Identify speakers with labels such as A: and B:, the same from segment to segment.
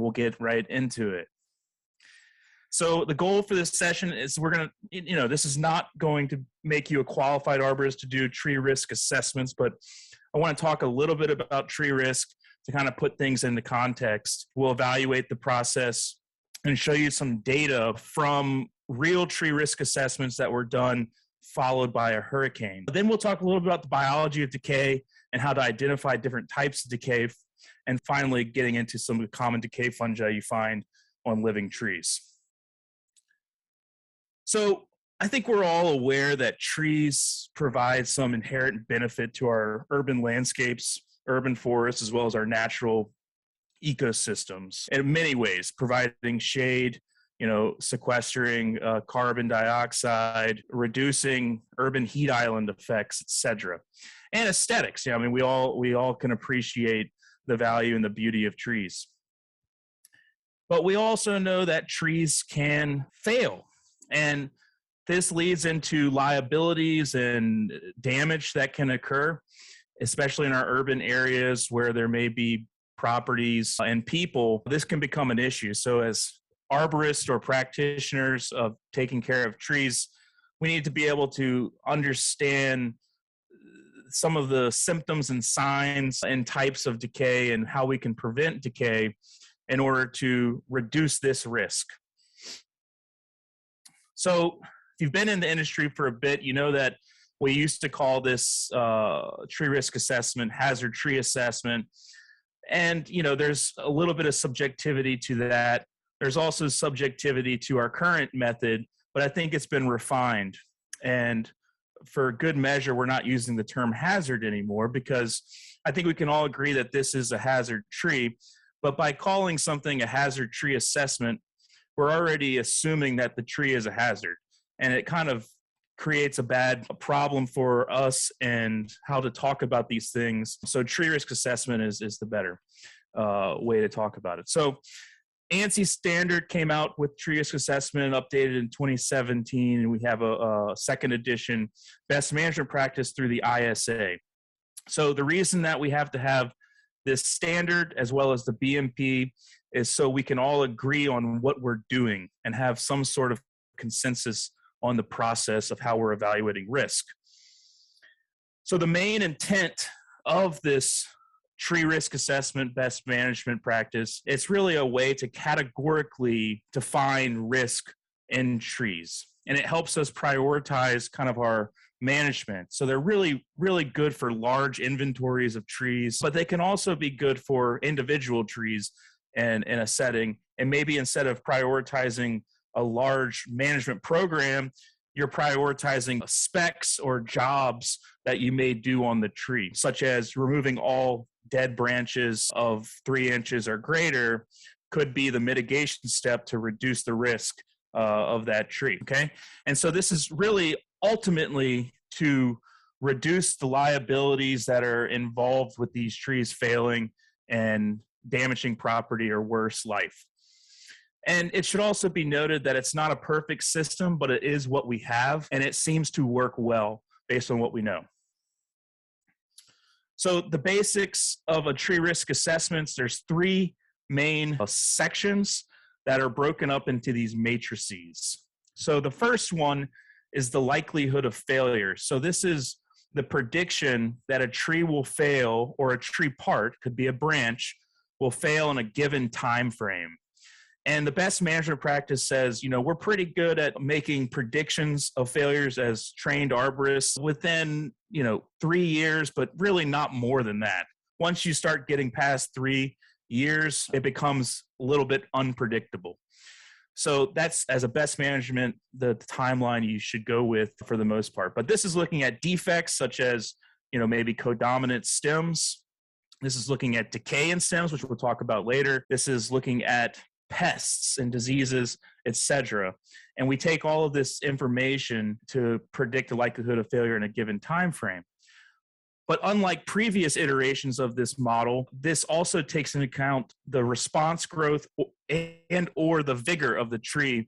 A: We'll get right into it. So the goal for this session is this is not going to make you a qualified arborist to do tree risk assessments, but I want to talk a little bit about tree risk to kind of put things into context. We'll evaluate the process and show you some data from real tree risk assessments that were done followed by a hurricane. Then we'll talk a little bit about the biology of decay and how to identify different types of decay, and finally getting into some of the common decay fungi you find on living trees. So I think we're all aware that trees provide some inherent benefit to our urban landscapes, urban forests, as well as our natural ecosystems in many ways, providing shade, sequestering carbon dioxide, reducing urban heat island effects, etc. And aesthetics. We all can appreciate the value and the beauty of trees. But we also know that trees can fail. And this leads into liabilities and damage that can occur, especially in our urban areas where there may be properties and people. This can become an issue. So as arborists or practitioners of taking care of trees, we need to be able to understand some of the symptoms and signs and types of decay and how we can prevent decay in order to reduce this risk. So if you've been in the industry for a bit, you know that we used to call this tree risk assessment hazard tree assessment. And, there's a little bit of subjectivity to that. There's also subjectivity to our current method, but I think it's been refined. And for good measure, we're not using the term hazard anymore, because I think we can all agree that this is a hazard tree. But by calling something a hazard tree assessment, we're already assuming that the tree is a hazard. And it kind of creates a bad problem for us and how to talk about these things. So tree risk assessment is the better way to talk about it. So ANSI standard came out with tree risk assessment, updated in 2017, and we have a second edition best management practice through the ISA. So the reason that we have to have this standard as well as the BMP is so we can all agree on what we're doing and have some sort of consensus on the process of how we're evaluating risk. So the main intent of this tree risk assessment best management practice, it's really a way to categorically define risk in trees. And it helps us prioritize kind of our management. So they're really, really good for large inventories of trees, but they can also be good for individual trees and in a setting. And maybe instead of prioritizing a large management program, you're prioritizing specs or jobs that you may do on the tree, such as removing all dead branches of 3 inches or greater could be the mitigation step to reduce the risk of that tree, okay? And so this is really ultimately to reduce the liabilities that are involved with these trees failing and damaging property or worse, life. And it should also be noted that it's not a perfect system, but it is what we have, and it seems to work well based on what we know. So the basics of a tree risk assessments, there's 3 main sections that are broken up into these matrices. So the first one is the likelihood of failure. So this is the prediction that a tree will fail, or a tree part, could be a branch, will fail in a given time frame. And the best management practice says, we're pretty good at making predictions of failures as trained arborists within, 3 years, but really not more than that. Once you start getting past 3 years, it becomes a little bit unpredictable. So that's, as a best management, the timeline you should go with for the most part. But this is looking at defects such as, maybe codominant stems. This is looking at decay in stems, which we'll talk about later. This is looking at pests and diseases, etc. And we take all of this information to predict the likelihood of failure in a given time frame. But unlike previous iterations of this model, this also takes into account the response growth and or the vigor of the tree,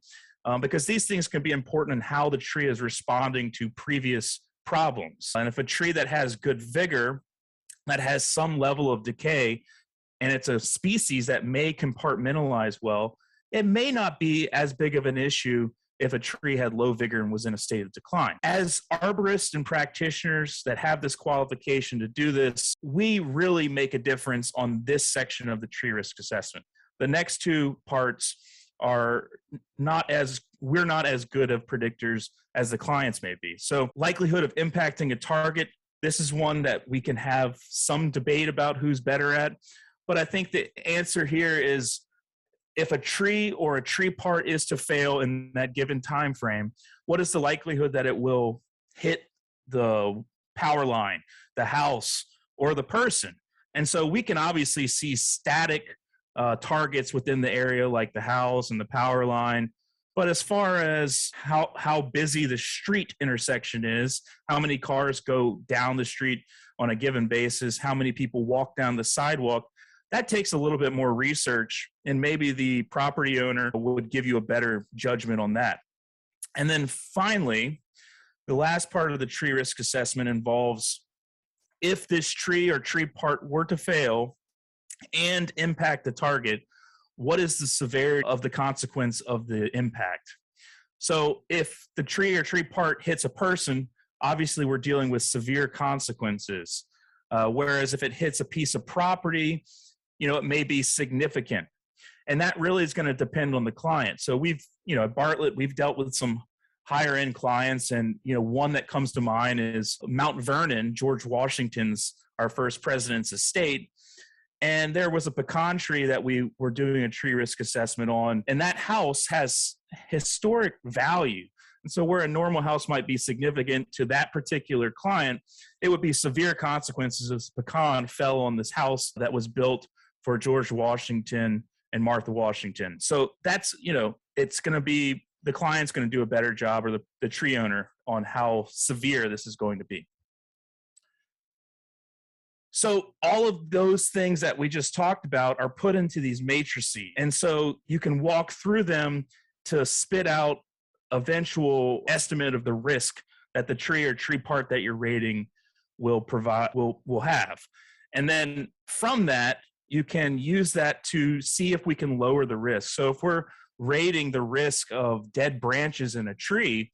A: because these things can be important in how the tree is responding to previous problems. And if a tree that has good vigor, that has some level of decay, and it's a species that may compartmentalize well, it may not be as big of an issue if a tree had low vigor and was in a state of decline. As arborists and practitioners that have this qualification to do this, we really make a difference on this section of the tree risk assessment. The next two parts are we're not as good of predictors as the clients may be. So likelihood of impacting a target, this is one that we can have some debate about who's better at. But I think the answer here is, if a tree or a tree part is to fail in that given time frame, what is the likelihood that it will hit the power line, the house, or the person? And so we can obviously see static targets within the area like the house and the power line. But as far as how busy the street intersection is, how many cars go down the street on a given basis, how many people walk down the sidewalk, that takes a little bit more research, and maybe the property owner would give you a better judgment on that. And then finally, the last part of the tree risk assessment involves, if this tree or tree part were to fail and impact the target, what is the severity of the consequence of the impact? So if the tree or tree part hits a person, obviously we're dealing with severe consequences. Whereas if it hits a piece of property, it may be significant. And that really is going to depend on the client. So at Bartlett, we've dealt with some higher end clients, and one that comes to mind is Mount Vernon, George Washington's, our first president's estate. And there was a pecan tree that we were doing a tree risk assessment on, and that house has historic value. And so where a normal house might be significant to that particular client, it would be severe consequences if pecan fell on this house that was built for George Washington and Martha Washington. So that's, it's going to be, the client's going to do a better job, or the tree owner, on how severe this is going to be. So all of those things that we just talked about are put into these matrices. And so you can walk through them to spit out eventual estimate of the risk that the tree or tree part that you're rating will have. And then from that, you can use that to see if we can lower the risk. So if we're rating the risk of dead branches in a tree,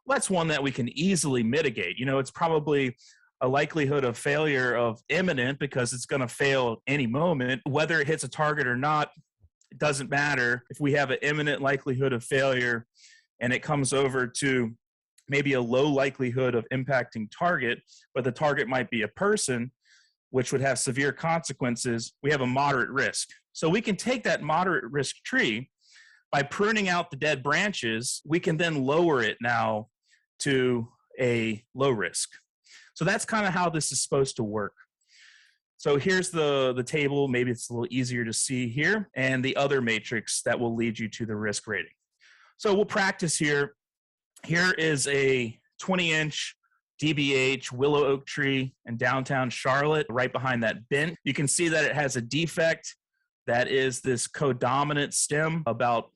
A: well, that's one that we can easily mitigate. It's probably a likelihood of failure of imminent, because it's going to fail any moment. Whether it hits a target or not, it doesn't matter. If we have an imminent likelihood of failure and it comes over to maybe a low likelihood of impacting target, but the target might be a person, which would have severe consequences, we have a moderate risk. So we can take that moderate risk tree, by pruning out the dead branches, we can then lower it now to a low risk. So that's kind of how this is supposed to work. So here's the table. Maybe it's a little easier to see here, and the other matrix that will lead you to the risk rating. So we'll practice here. Here is a 20-inch DBH willow oak tree in downtown Charlotte, right behind that bin. You can see that it has a defect that is this codominant stem about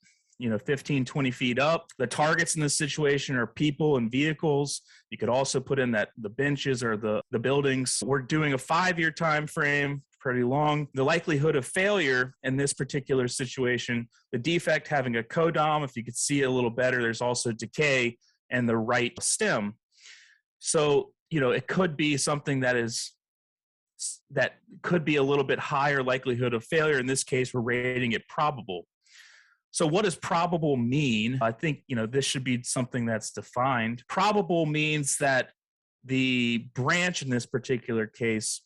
A: 15, 20 feet up. The targets in this situation are people and vehicles. You could also put in that the benches or the buildings. We're doing a 5-year time frame, pretty long. The likelihood of failure in this particular situation, the defect having a codom, if you could see it a little better, there's also decay in the right stem. So, it could be something that could be a little bit higher likelihood of failure. In this case, we're rating it probable. So what does probable mean? I think, this should be something that's defined. Probable means that the branch in this particular case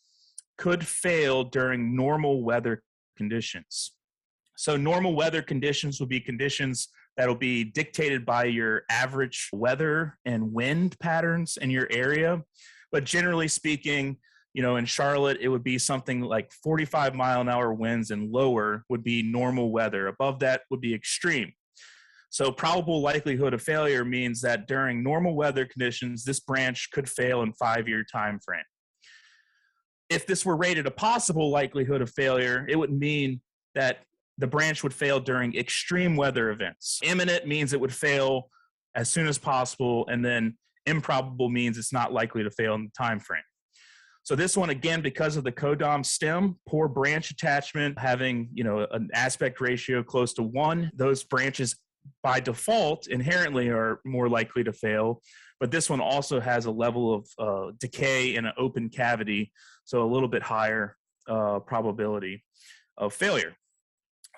A: could fail during normal weather conditions. So normal weather conditions will be conditions that will be dictated by your average weather and wind patterns in your area. But generally speaking, in Charlotte, it would be something like 45 mile an hour winds, and lower would be normal weather. Above that would be extreme. So probable likelihood of failure means that during normal weather conditions, this branch could fail in 5-year time frame. If this were rated a possible likelihood of failure, it would mean that the branch would fail during extreme weather events. Imminent means it would fail as soon as possible, and then improbable means it's not likely to fail in the time frame. So this one, again, because of the codom stem, poor branch attachment, having, an aspect ratio close to 1, those branches by default inherently are more likely to fail. But this one also has a level of decay in an open cavity, so a little bit higher probability of failure.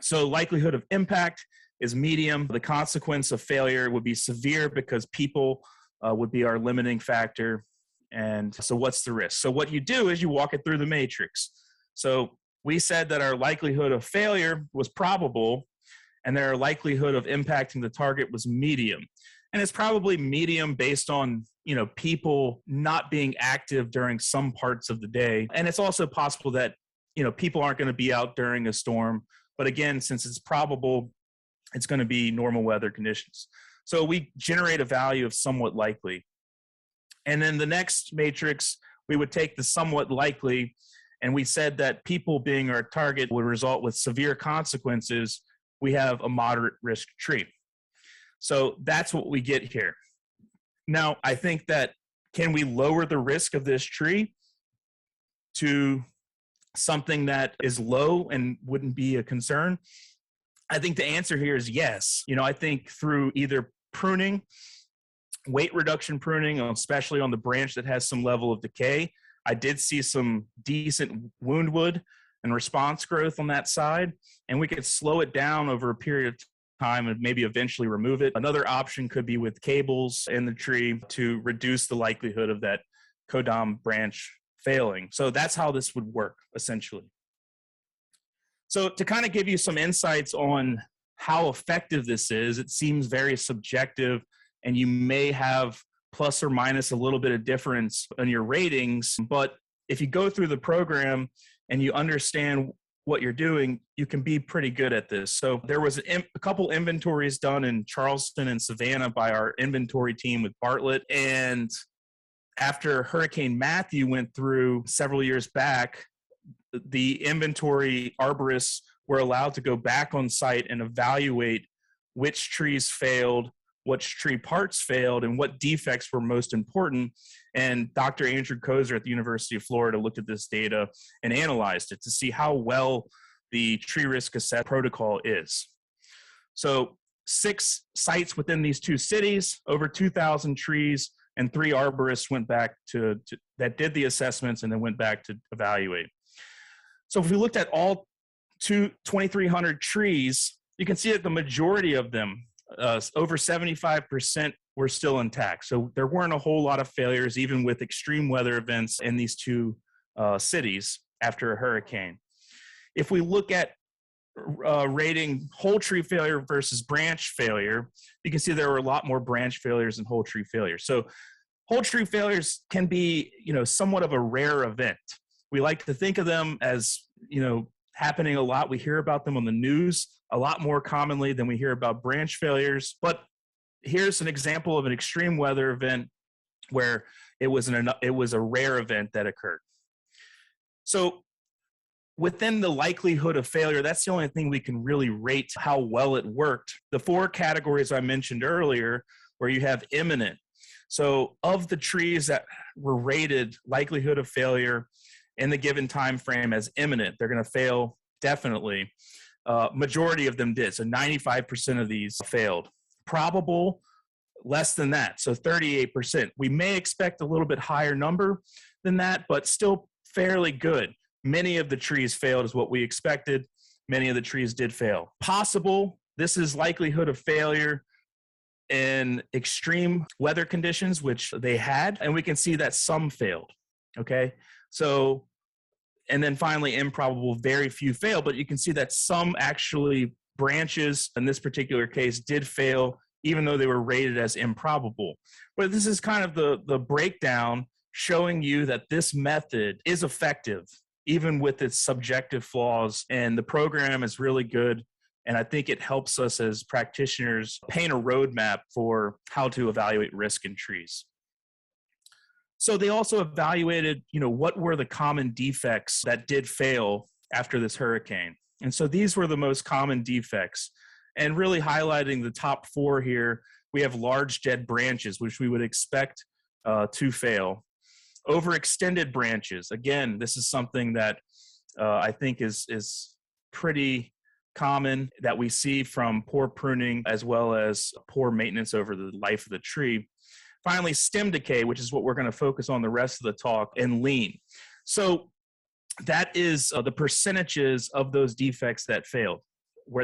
A: So likelihood of impact is medium. The consequence of failure would be severe because people would be our limiting factor. And so what's the risk? So what you do is you walk it through the matrix. So we said that our likelihood of failure was probable, and their likelihood of impacting the target was medium. And it's probably medium based on, people not being active during some parts of the day. And it's also possible that, people aren't going to be out during a storm. But again, since it's probable, it's going to be normal weather conditions. So we generate a value of somewhat likely. And then the next matrix, we would take the somewhat likely, and we said that people being our target would result with severe consequences. We have a moderate risk tree. So that's what we get here. Now, I think that, can we lower the risk of this tree to something that is low and wouldn't be a concern? I think the answer here is yes. I think through either pruning, weight reduction pruning, especially on the branch that has some level of decay. I did see some decent wound wood and response growth on that side, and we could slow it down over a period of time and maybe eventually remove it. Another option could be with cables in the tree to reduce the likelihood of that codom branch failing. So that's how this would work, essentially. So to kind of give you some insights on how effective this is, it seems very subjective, and you may have plus or minus a little bit of difference in your ratings. But if you go through the program and you understand what you're doing, you can be pretty good at this. So there was a couple inventories done in Charleston and Savannah by our inventory team with Bartlett. And after Hurricane Matthew went through several years back, the inventory arborists were allowed to go back on site and evaluate which trees failed, which tree parts failed, and what defects were most important. And Dr. Andrew Kozer at the University of Florida looked at this data and analyzed it to see how well the tree risk assessment protocol is. So 6 sites within these 2 cities, over 2,000 trees, and 3 arborists went back to that did the assessments and then went back to evaluate. So if we looked at all 2,300 trees, you can see that the majority of them, over 75%, were still intact. So there weren't a whole lot of failures, even with extreme weather events in these 2 cities after a hurricane. If we look at rating whole tree failure versus branch failure, you can see there were a lot more branch failures than whole tree failures. So whole tree failures can be, somewhat of a rare event. We like to think of them as, happening a lot. We hear about them on the news a lot more commonly than we hear about branch failures. But here's an example of an extreme weather event where it was a rare event that occurred. So within the likelihood of failure, that's the only thing we can really rate how well it worked. The 4 categories I mentioned earlier, where you have imminent. So of the trees that were rated likelihood of failure in the given time frame as imminent, they're going to fail definitely. Majority of them did. So 95% of these failed. Probable, less than that. So 38%. We may expect a little bit higher number than that, but still fairly good. Many of the trees failed is what we expected. Many of the trees did fail. Possible, this is likelihood of failure in extreme weather conditions, which they had, and we can see that some failed, okay? So, and then finally, improbable, very few fail, but you can see that some actually branches, in this particular case, did fail, even though they were rated as improbable. But this is kind of the breakdown showing you that this method is effective, even with its subjective flaws, and the program is really good. And I think it helps us as practitioners paint a roadmap for how to evaluate risk in trees. So they also evaluated, what were the common defects that did fail after this hurricane. And so these were the most common defects. And really highlighting the top 4 here, we have large dead branches, which we would expect to fail. Overextended branches. Again, this is something that I think is pretty common that we see from poor pruning as well as poor maintenance over the life of the tree. Finally, stem decay, which is what we're going to focus on the rest of the talk, and lean. So that is the percentages of those defects that failed,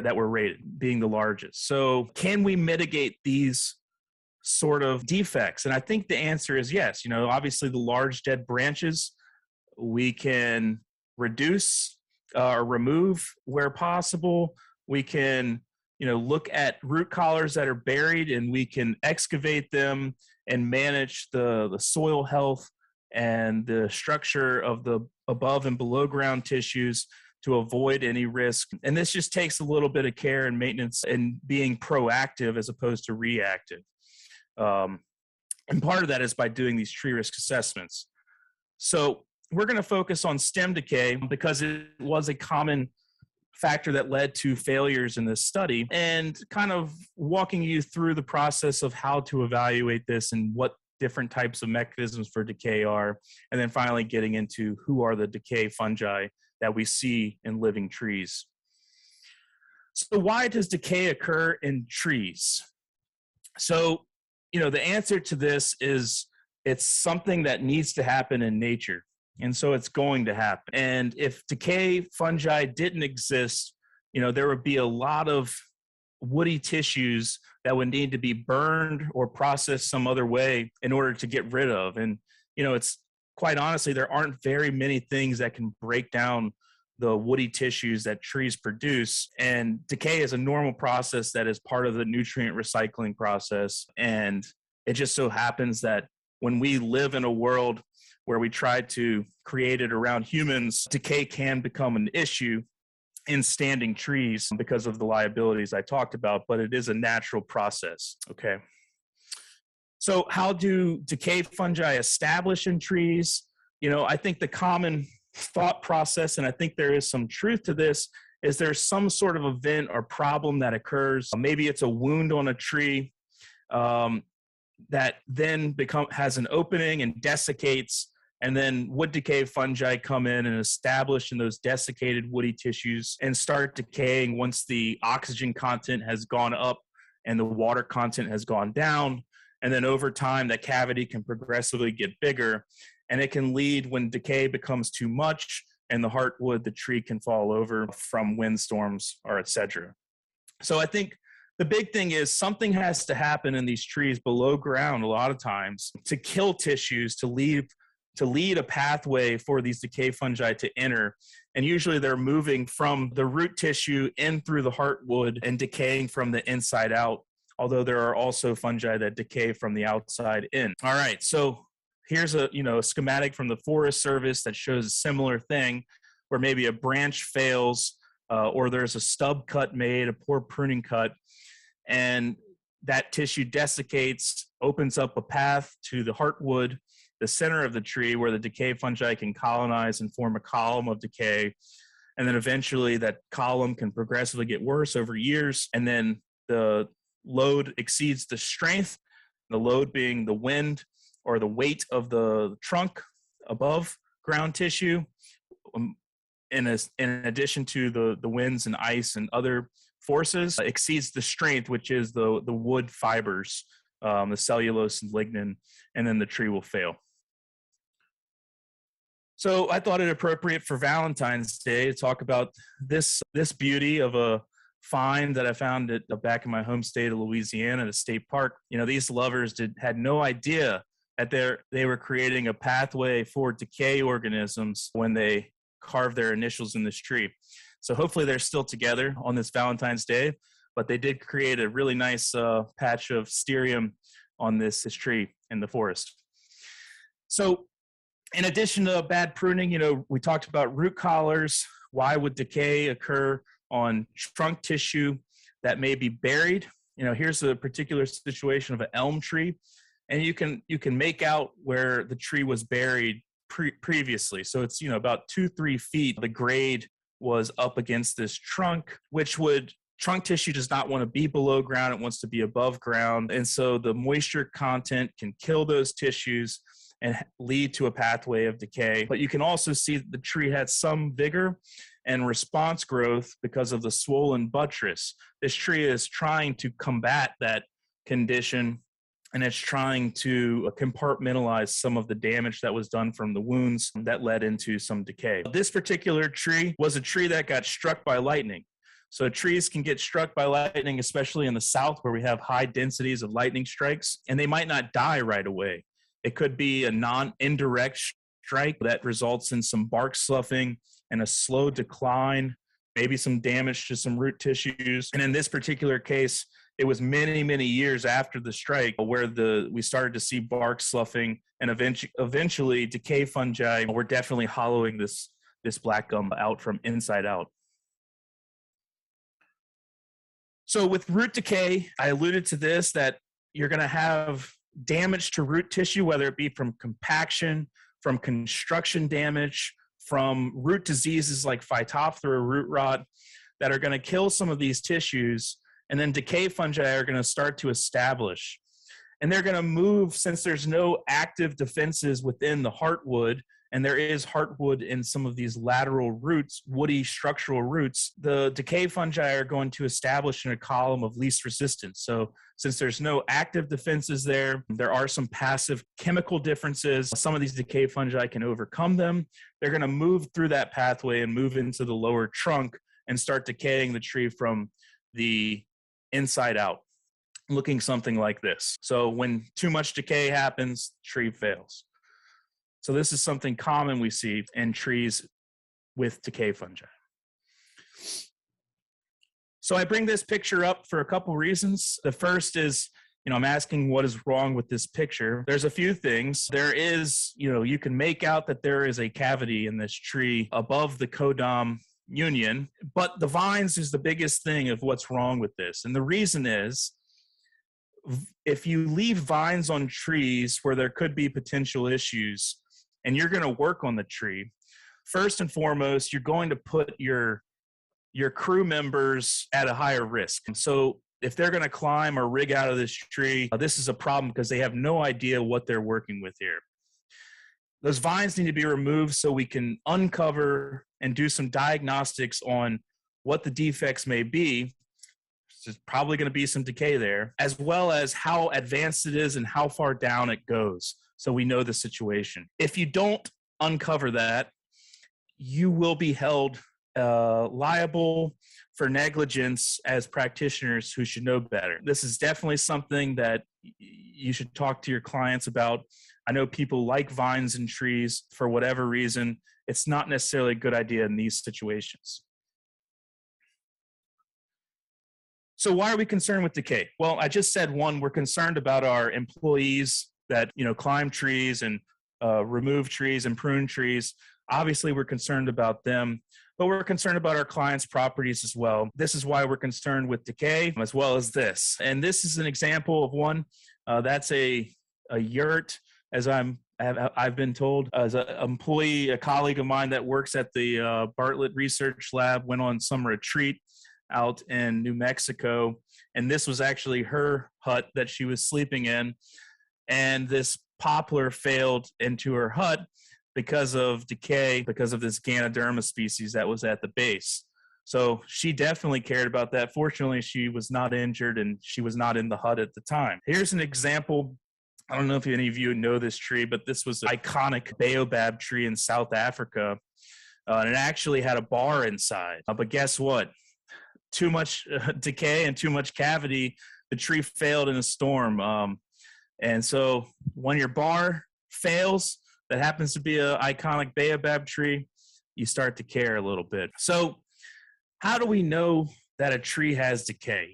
A: that were rated, being the largest. So can we mitigate these sort of defects? And I think the answer is yes. Obviously the large dead branches, we can reduce or remove where possible. We can, look at root collars that are buried, and we can excavate them and manage the soil health and the structure of the above and below ground tissues to avoid any risk. And this just takes a little bit of care and maintenance and being proactive as opposed to reactive. And part of that is by doing these tree risk assessments. So we're going to focus on stem decay because it was a common factor that led to failures in this study, and kind of walking you through the process of how to evaluate this and what different types of mechanisms for decay are, and then finally getting into who are the decay fungi that we see in living trees. So why does decay occur in trees? So, the answer to this is it's something that needs to happen in nature. And so it's going to happen. And if decay fungi didn't exist, there would be a lot of woody tissues that would need to be burned or processed some other way in order to get rid of. And, it's quite honestly, there aren't very many things that can break down the woody tissues that trees produce. And decay is a normal process that is part of the nutrient recycling process. And it just so happens that when we live in a world where we try to create it around humans, decay can become an issue in standing trees because of the liabilities I talked about, but it is a natural process, okay? So how do decay fungi establish in trees? I think the common thought process, and I think there is some truth to this, is there's some sort of event or problem that occurs. Maybe it's a wound on a tree that then has an opening and desiccates, and then wood decay fungi come in and establish in those desiccated woody tissues and start decaying once the oxygen content has gone up and the water content has gone down. And then over time, that cavity can progressively get bigger, and it can lead, when decay becomes too much and the heartwood, the tree can fall over from windstorms or etc. So I think the big thing is something has to happen in these trees below ground a lot of times to kill tissues, to lead a pathway for these decay fungi to enter. And usually they're moving from the root tissue in through the heartwood and decaying from the inside out, although there are also fungi that decay from the outside in. All right, so here's a schematic from the Forest Service that shows a similar thing, where maybe a branch fails or there's a stub cut made, a poor pruning cut, and that tissue desiccates, opens up a path to the heartwood, the center of the tree, where the decay fungi can colonize and form a column of decay. And then eventually that column can progressively get worse over years. And then the load exceeds the strength, the load being the wind or the weight of the trunk above ground tissue, in addition to the winds and ice and other forces, exceeds the strength, which is the wood fibers, the cellulose and lignin, and then the tree will fail. So I thought it appropriate for Valentine's Day to talk about this beauty of a find that I found back in my home state of Louisiana at a state park. These lovers had no idea that they were creating a pathway for decay organisms when they carved their initials in this tree. So hopefully they're still together on this Valentine's Day, but they did create a really nice patch of stearium on this tree in the forest. So in addition to bad pruning, we talked about root collars. Why would decay occur on trunk tissue that may be buried? Here's a particular situation of an elm tree, and you can make out where the tree was buried previously. So it's about 2-3 feet. The grade was up against this trunk, trunk tissue does not want to be below ground. It wants to be above ground. And so the moisture content can kill those tissues. and lead to a pathway of decay. But you can also see that the tree had some vigor and response growth because of the swollen buttress. This tree is trying to combat that condition, and it's trying to compartmentalize some of the damage that was done from the wounds that led into some decay. This particular tree was a tree that got struck by lightning. So trees can get struck by lightning, especially in the south where we have high densities of lightning strikes, and they might not die right away. It could be a indirect strike that results in some bark sloughing and a slow decline, maybe some damage to some root tissues. And in this particular case, it was many, many years after the strike where we started to see bark sloughing, and eventually decay fungi were definitely hollowing this black gum out from inside out. So with root decay, I alluded to this, that you're going to have damage to root tissue, whether it be from compaction, from construction damage, from root diseases like Phytophthora root rot that are going to kill some of these tissues, and then decay fungi are going to start to establish. And they're going to move, since there's no active defenses within the heartwood, and there is heartwood in some of these lateral roots, woody structural roots, the decay fungi are going to establish in a column of least resistance. So since there's no active defenses there, there are some passive chemical differences. Some of these decay fungi can overcome them. They're going to move through that pathway and move into the lower trunk and start decaying the tree from the inside out, looking something like this. So when too much decay happens, tree fails. So this is something common we see in trees with decay fungi. So I bring this picture up for a couple reasons. The first is, I'm asking what is wrong with this picture. There's a few things. There is, you can make out that there is a cavity in this tree above the codom union, but the vines is the biggest thing of what's wrong with this. And the reason is, if you leave vines on trees where there could be potential issues, and you're going to work on the tree, first and foremost, you're going to put your crew members at a higher risk. So if they're going to climb or rig out of this tree, this is a problem because they have no idea what they're working with here. Those vines need to be removed so we can uncover and do some diagnostics on what the defects may be. There's probably going to be some decay there, as well as how advanced it is and how far down it goes, so we know the situation. If you don't uncover that, you will be held liable for negligence as practitioners who should know better. This is definitely something that you should talk to your clients about. I know people like vines and trees for whatever reason. It's not necessarily a good idea in these situations. So why are we concerned with decay? Well, I just said, one, we're concerned about our employees that climb trees and remove trees and prune trees. Obviously, we're concerned about them, but we're concerned about our clients' properties as well. This is why we're concerned with decay, as well as this. And this is an example of one. That's a yurt, as I've been told. As an employee, a colleague of mine that works at the Bartlett Research Lab went on some retreat out in New Mexico, and this was actually her hut that she was sleeping in, and this poplar failed into her hut because of decay, because of this Ganoderma species that was at the base. So she definitely cared about that. Fortunately, she was not injured and she was not in the hut at the time. Here's an example. I don't know if any of you know this tree, but this was an iconic baobab tree in South Africa. And it actually had a bar inside. But guess what? Too much decay and too much cavity, the tree failed in a storm. And so when your bar fails, that happens to be an iconic baobab tree, you start to care a little bit. So how do we know that a tree has decay?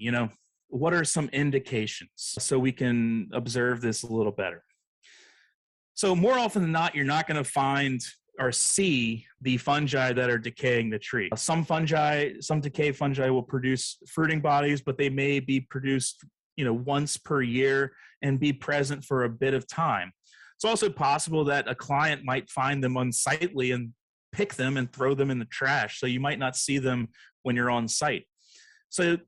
A: What are some indications so we can observe this a little better? So more often than not, you're not going to find or see the fungi that are decaying the tree. Some decay fungi will produce fruiting bodies, but they may be produced, once per year and be present for a bit of time. It's also possible that a client might find them unsightly and pick them and throw them in the trash. So you might not see them when you're on site. So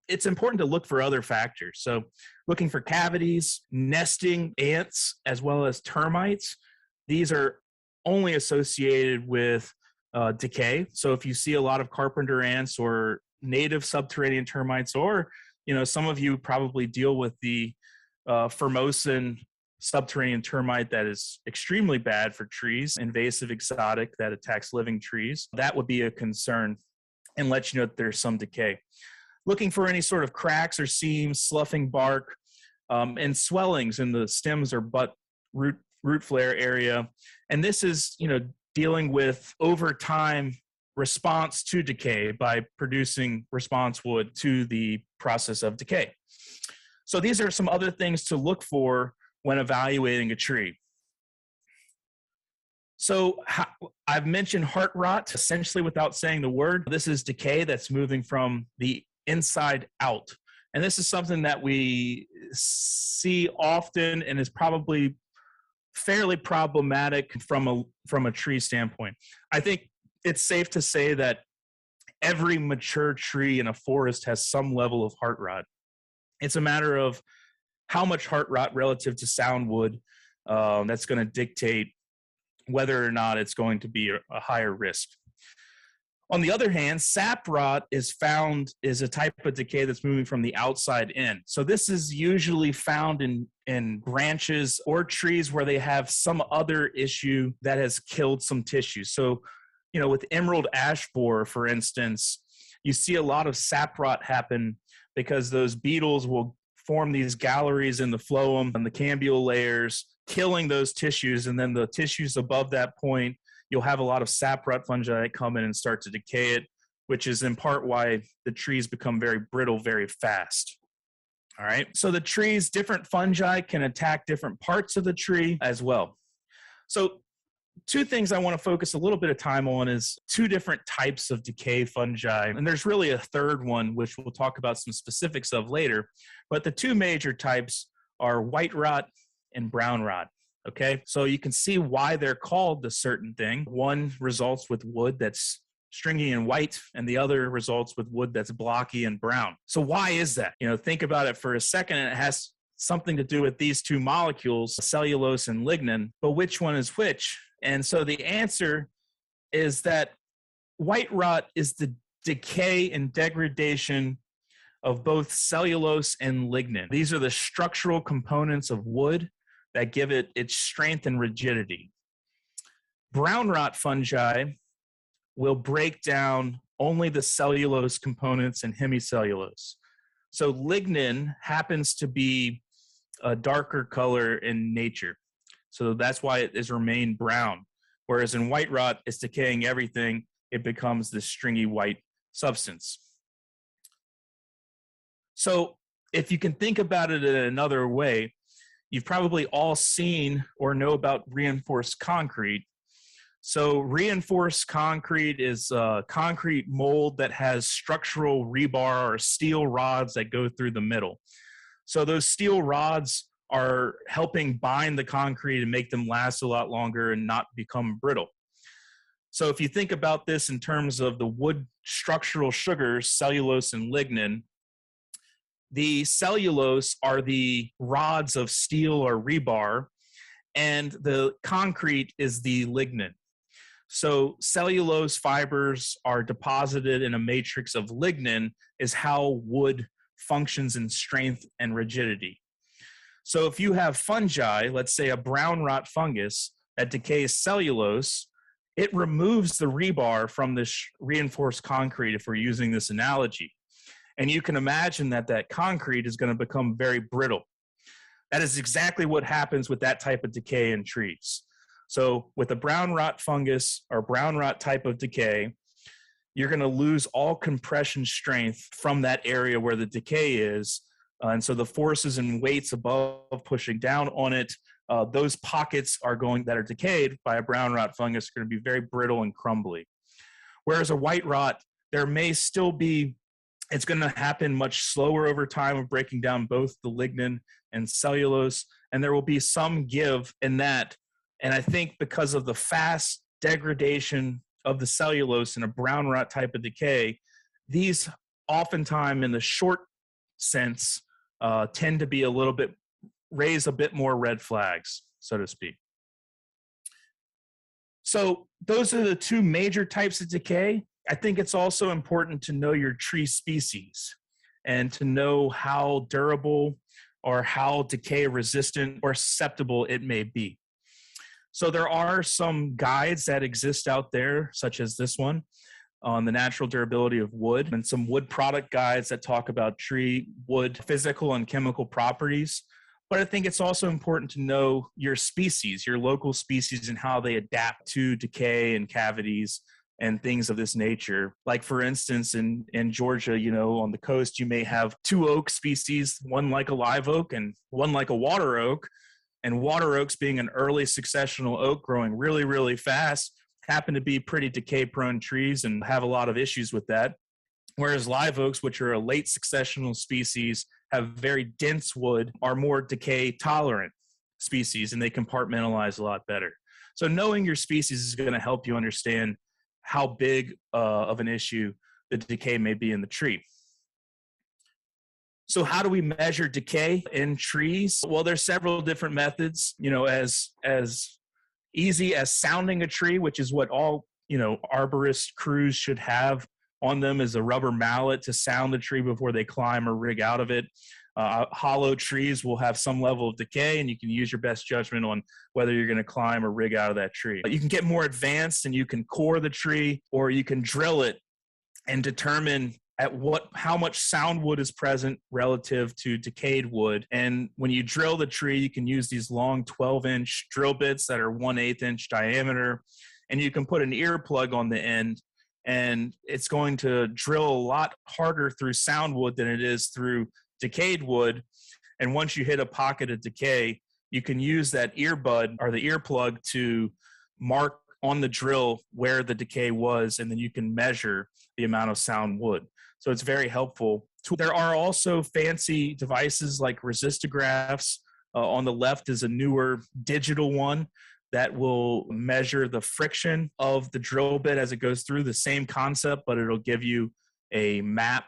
A: it's important to look for other factors. So looking for cavities, nesting ants, as well as termites. These are only associated with decay. So if you see a lot of carpenter ants or native subterranean termites, or some of you probably deal with the Formosan subterranean termite that is extremely bad for trees, invasive exotic that attacks living trees, that would be a concern and let you know that there's some decay. Looking for any sort of cracks or seams, sloughing bark, and swellings in the stems or butt root flare area. And this is, dealing with over time response to decay by producing response wood to the process of decay. So these are some other things to look for when evaluating a tree. So I've mentioned heart rot, essentially without saying the word. This is decay that's moving from the inside out. And this is something that we see often and is probably fairly problematic from a tree standpoint. I think it's safe to say that every mature tree in a forest has some level of heart rot. It's a matter of how much heart rot relative to sound wood that's going to dictate whether or not it's going to be a higher risk. On the other hand, sap rot is a type of decay that's moving from the outside in. So this is usually found in branches or trees where they have some other issue that has killed some tissue. So, with emerald ash borer, for instance, you see a lot of sap rot happen because those beetles will form these galleries in the phloem and the cambial layers, killing those tissues, and then the tissues above that point, you'll have a lot of sap rot fungi come in and start to decay it, which is in part why the trees become very brittle very fast. All right, so the trees, different fungi can attack different parts of the tree as well. So two things I want to focus a little bit of time on is two different types of decay fungi. And there's really a third one, which we'll talk about some specifics of later. But the two major types are white rot and brown rot. Okay, so you can see why they're called a certain thing. One results with wood that's stringy and white, and the other results with wood that's blocky and brown. So why is that? Think about it for a second, and it has something to do with these two molecules, cellulose and lignin, but which one is which? And so the answer is that white rot is the decay and degradation of both cellulose and lignin. These are the structural components of wood that give it its strength and rigidity. Brown rot fungi will break down only the cellulose components and hemicellulose. So lignin happens to be a darker color in nature. So that's why it has remained brown. Whereas in white rot, it's decaying everything. It becomes this stringy white substance. So if you can think about it in another way, you've probably all seen or know about reinforced concrete. So reinforced concrete is a concrete mold that has structural rebar or steel rods that go through the middle. So those steel rods are helping bind the concrete and make them last a lot longer and not become brittle. So if you think about this in terms of the wood structural sugars, cellulose and lignin, the cellulose are the rods of steel or rebar, and the concrete is the lignin. So cellulose fibers are deposited in a matrix of lignin is how wood functions in strength and rigidity. So if you have fungi, let's say a brown rot fungus that decays cellulose, it removes the rebar from this reinforced concrete if we're using this analogy. And you can imagine that concrete is going to become very brittle. That is exactly what happens with that type of decay in trees. So with a brown rot fungus or brown rot type of decay, you're going to lose all compression strength from that area where the decay is. And so the forces and weights above pushing down on it, those pockets that are decayed by a brown rot fungus are going to be very brittle and crumbly. Whereas a white rot, there may still be, it's going to happen much slower over time of breaking down both the lignin and cellulose, and there will be some give in that. And I think because of the fast degradation of the cellulose in a brown rot type of decay, these oftentimes in the short scents tend to be a little bit, raise a bit more red flags, so to speak. So those are the two major types of decay. I think it's also important to know your tree species and to know how durable or how decay resistant or susceptible it may be. So there are some guides that exist out there, such as this one on the natural durability of wood, and some wood product guides that talk about tree wood physical and chemical properties. But I think it's also important to know your species, your local species, and how they adapt to decay and cavities and things of this nature. Like, for instance, in Georgia, you know, on the coast, you may have two oak species, one like a live oak and one like a water oak. And water oaks, being an early successional oak growing really, really fast, happen to be pretty decay-prone trees and have a lot of issues with that. Whereas live oaks, which are a late successional species, have very dense wood, are more decay-tolerant species, and they compartmentalize a lot better. So knowing your species is going to help you understand how big of an issue the decay may be in the tree. So how do we measure decay in trees? Well, there's several different methods, you know, as easy as sounding a tree, which is what all, you know, arborist crews should have on them, is a rubber mallet to sound the tree before they climb or rig out of it. Hollow trees will have some level of decay, and you can use your best judgment on whether you're going to climb or rig out of that tree. You can get more advanced and you can core the tree, or you can drill it and determine how much sound wood is present relative to decayed wood. And when you drill the tree, you can use these long 12-inch drill bits that are 1/8 inch diameter, and you can put an earplug on the end, and it's going to drill a lot harder through sound wood than it is through decayed wood. And once you hit a pocket of decay, you can use that earbud or the earplug to mark on the drill where the decay was, and then you can measure the amount of sound wood. So it's very helpful. There are also fancy devices like resistographs. On the left is a newer digital one that will measure the friction of the drill bit as it goes through. The same concept, but it'll give you a map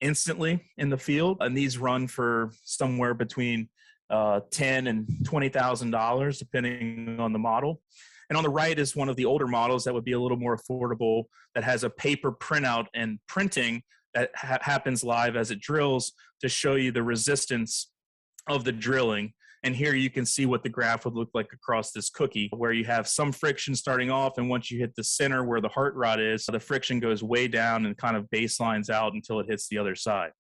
A: instantly in the field. And these run for somewhere between $10,000 and $20,000, depending on the model. And on the right is one of the older models that would be a little more affordable, that has a paper printout and printing that happens live as it drills to show you the resistance of the drilling. And here you can see what the graph would look like across this cookie, where you have some friction starting off, and once you hit the center where the heart rod is, the friction goes way down and kind of baselines out until it hits the other side.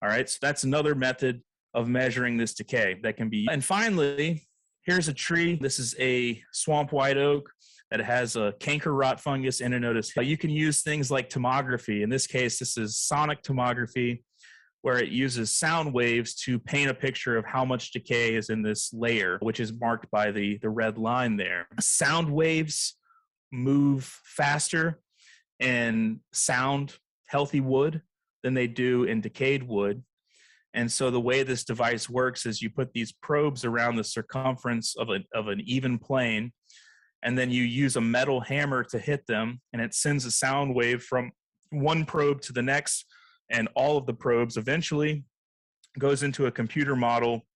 A: All right, so that's another method of measuring this decay that can be. And finally, here's a tree. This is a swamp white oak that has a canker rot fungus in a notice. You can use things like tomography. In this case, this is sonic tomography, where it uses sound waves to paint a picture of how much decay is in this layer, which is marked by the red line there. Sound waves move faster and sound healthy wood than they do in decayed wood. And so the way this device works is you put these probes around the circumference of an even plane, and then you use a metal hammer to hit them, and it sends a sound wave from one probe to the next, and all of the probes eventually goes into a computer model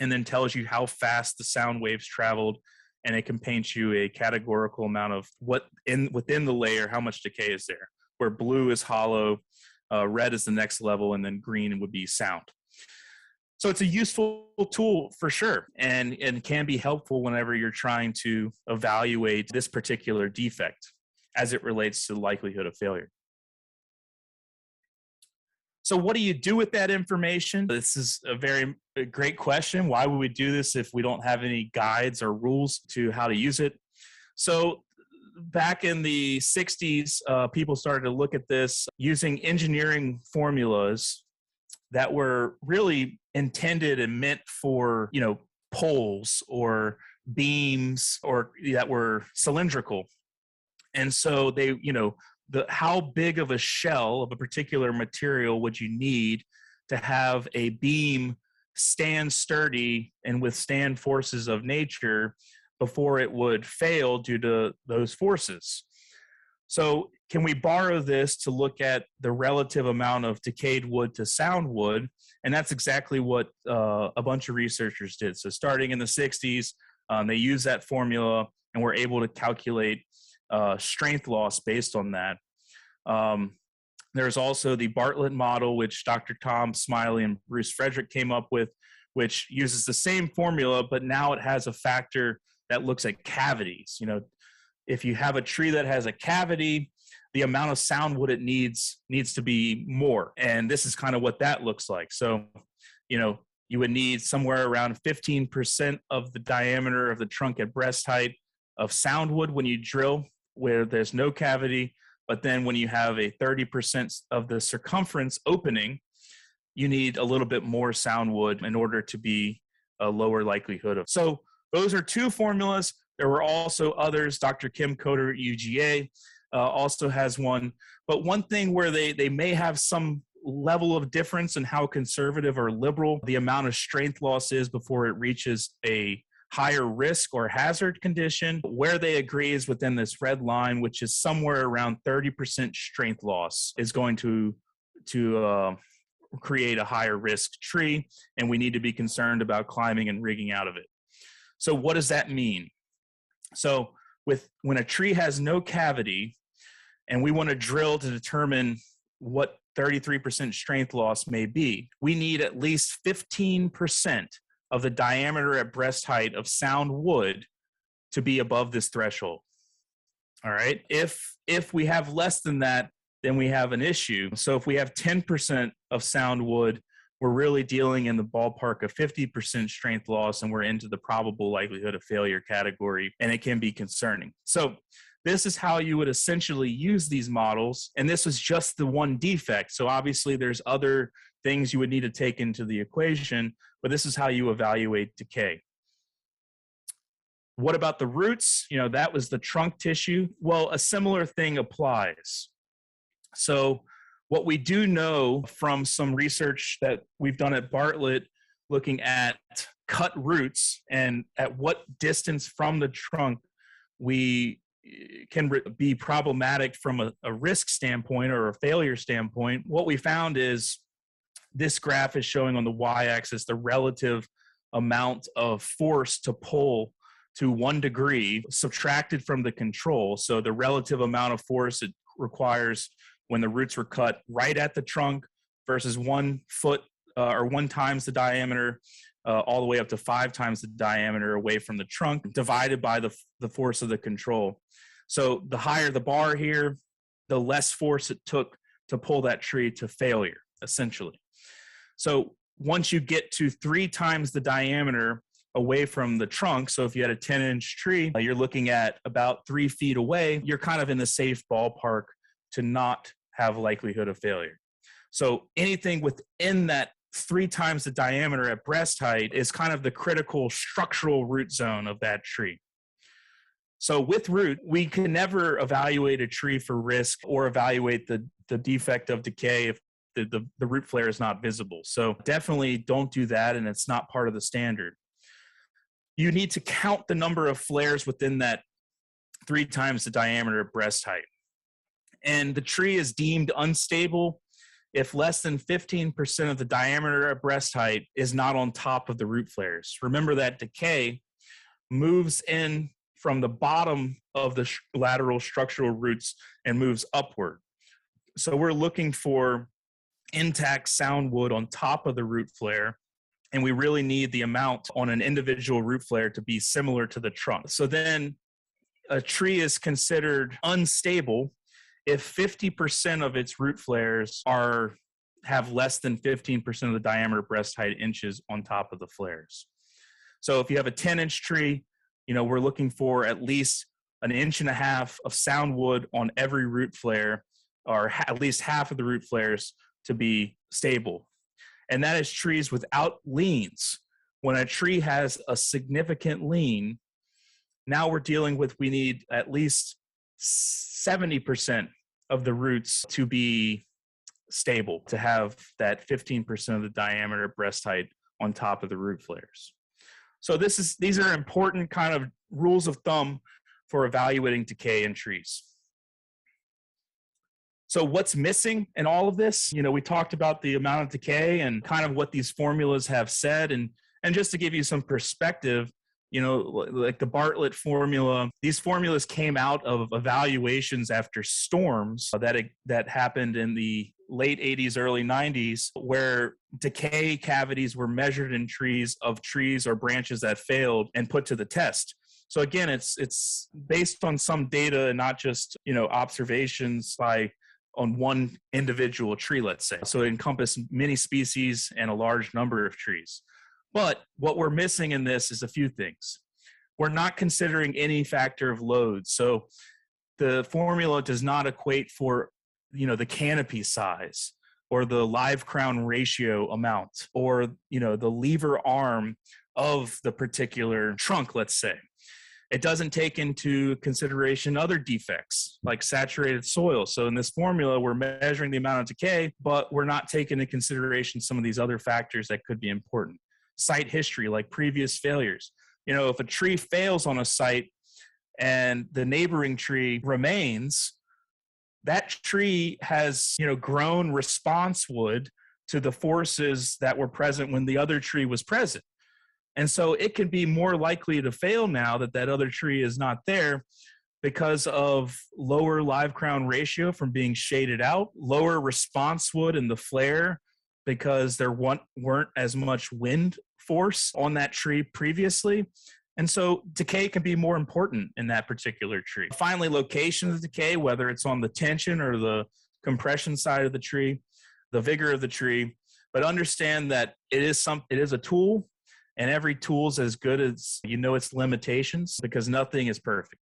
A: and then tells you how fast the sound waves traveled, and it can paint you a categorical amount of within the layer, how much decay is there, where blue is hollow, red is the next level, and then green would be sound. So it's a useful tool for sure, and can be helpful whenever you're trying to evaluate this particular defect as it relates to the likelihood of failure. So what do you do with that information? This is a great question. Why would we do this if we don't have any guides or rules to how to use it? So back in the 60s, people started to look at this using engineering formulas that were really intended and meant for, you know, poles or beams or that were cylindrical. And so they, you know, how big of a shell of a particular material would you need to have a beam stand sturdy and withstand forces of nature before it would fail due to those forces. So can we borrow this to look at the relative amount of decayed wood to sound wood? And that's exactly what a bunch of researchers did. So starting in the 60s, they used that formula and were able to calculate strength loss based on that. There's also the Bartlett model, which Dr. Tom Smiley and Bruce Frederick came up with, which uses the same formula, but now it has a factor that looks at cavities. You know, if you have a tree that has a cavity, the amount of sound wood it needs to be more. And this is kind of what that looks like. So, you know, you would need somewhere around 15% of the diameter of the trunk at breast height of sound wood when you drill where there's no cavity. But then when you have a 30% of the circumference opening, you need a little bit more sound wood in order to be a lower likelihood of. So those are two formulas. There were also others. Dr. Kim Coder at UGA also has one. But one thing where they may have some level of difference in how conservative or liberal the amount of strength loss is before it reaches a higher risk or hazard condition. Where they agree is within this red line, which is somewhere around 30% strength loss is going to create a higher risk tree, and we need to be concerned about climbing and rigging out of it. So what does that mean? So when a tree has no cavity and we want to drill to determine what 33% strength loss may be, we need at least 15% of the diameter at breast height of sound wood to be above this threshold. All right. If we have less than that, then we have an issue. So if we have 10% of sound wood, we're really dealing in the ballpark of 50% strength loss, and we're into the probable likelihood of failure category, and it can be concerning. So this is how you would essentially use these models, and this is just the one defect. So obviously there's other things you would need to take into the equation, but this is how you evaluate decay. What about the roots? You know, that was the trunk tissue. Well, a similar thing applies. So what we do know from some research that we've done at Bartlett, looking at cut roots and at what distance from the trunk we can be problematic from a risk standpoint or a failure standpoint, what we found is this graph is showing on the y-axis the relative amount of force to pull to 1 degree subtracted from the control. So the relative amount of force it requires when the roots were cut right at the trunk versus 1 foot or 1 times the diameter, all the way up to 5 times the diameter away from the trunk, divided by the force of the control. So the higher the bar here, the less force it took to pull that tree to failure, essentially. So once you get to 3 times the diameter away from the trunk, so if you had a 10-inch tree, you're looking at about 3 feet away, you're kind of in the safe ballpark to not have likelihood of failure. So anything within that 3 times the diameter at breast height is kind of the critical structural root zone of that tree. So with root, we can never evaluate a tree for risk or evaluate the defect of decay if the root flare is not visible. So definitely don't do that, and it's not part of the standard. You need to count the number of flares within that 3 times the diameter at breast height. And the tree is deemed unstable if less than 15% of the diameter at breast height is not on top of the root flares. Remember that decay moves in from the bottom of the lateral structural roots and moves upward. So we're looking for intact sound wood on top of the root flare, and we really need the amount on an individual root flare to be similar to the trunk. So then a tree is considered unstable if 50% of its root flares have less than 15% of the diameter breast height inches on top of the flares. So if you have a 10-inch tree, you know, we're looking for at least 1.5 inches of sound wood on every root flare, or at least half of the root flares to be stable. And that is trees without leans. When a tree has a significant lean, now we're dealing with, we need at least 70% of the roots to be stable, to have that 15% of the diameter breast height on top of the root flares. So these are important kind of rules of thumb for evaluating decay in trees. So what's missing in all of this? We talked about the amount of decay and kind of what these formulas have said. And just to give you some perspective, like the Bartlett formula, these formulas came out of evaluations after storms that happened in the late 80s, early 90s, where decay cavities were measured in trees or branches that failed and put to the test. So again, it's based on some data and not just, observations on one individual tree, let's say. So it encompassed many species and a large number of trees. But what we're missing in this is a few things. We're not considering any factor of load. So the formula does not equate for, the canopy size or the live crown ratio amount or, the lever arm of the particular trunk, let's say. It doesn't take into consideration other defects like saturated soil. So in this formula, we're measuring the amount of decay, but we're not taking into consideration some of these other factors that could be important. Site history, like previous failures. If a tree fails on a site and the neighboring tree remains, that tree has, grown response wood to the forces that were present when the other tree was present. And so it can be more likely to fail now that other tree is not there because of lower live crown ratio from being shaded out, lower response wood in the flare because there weren't as much wind force on that tree previously. And so decay can be more important in that particular tree. Finally, location of decay, whether it's on the tension or the compression side of the tree, the vigor of the tree, but understand that it is a tool. And every tool is as good as its limitations because nothing is perfect.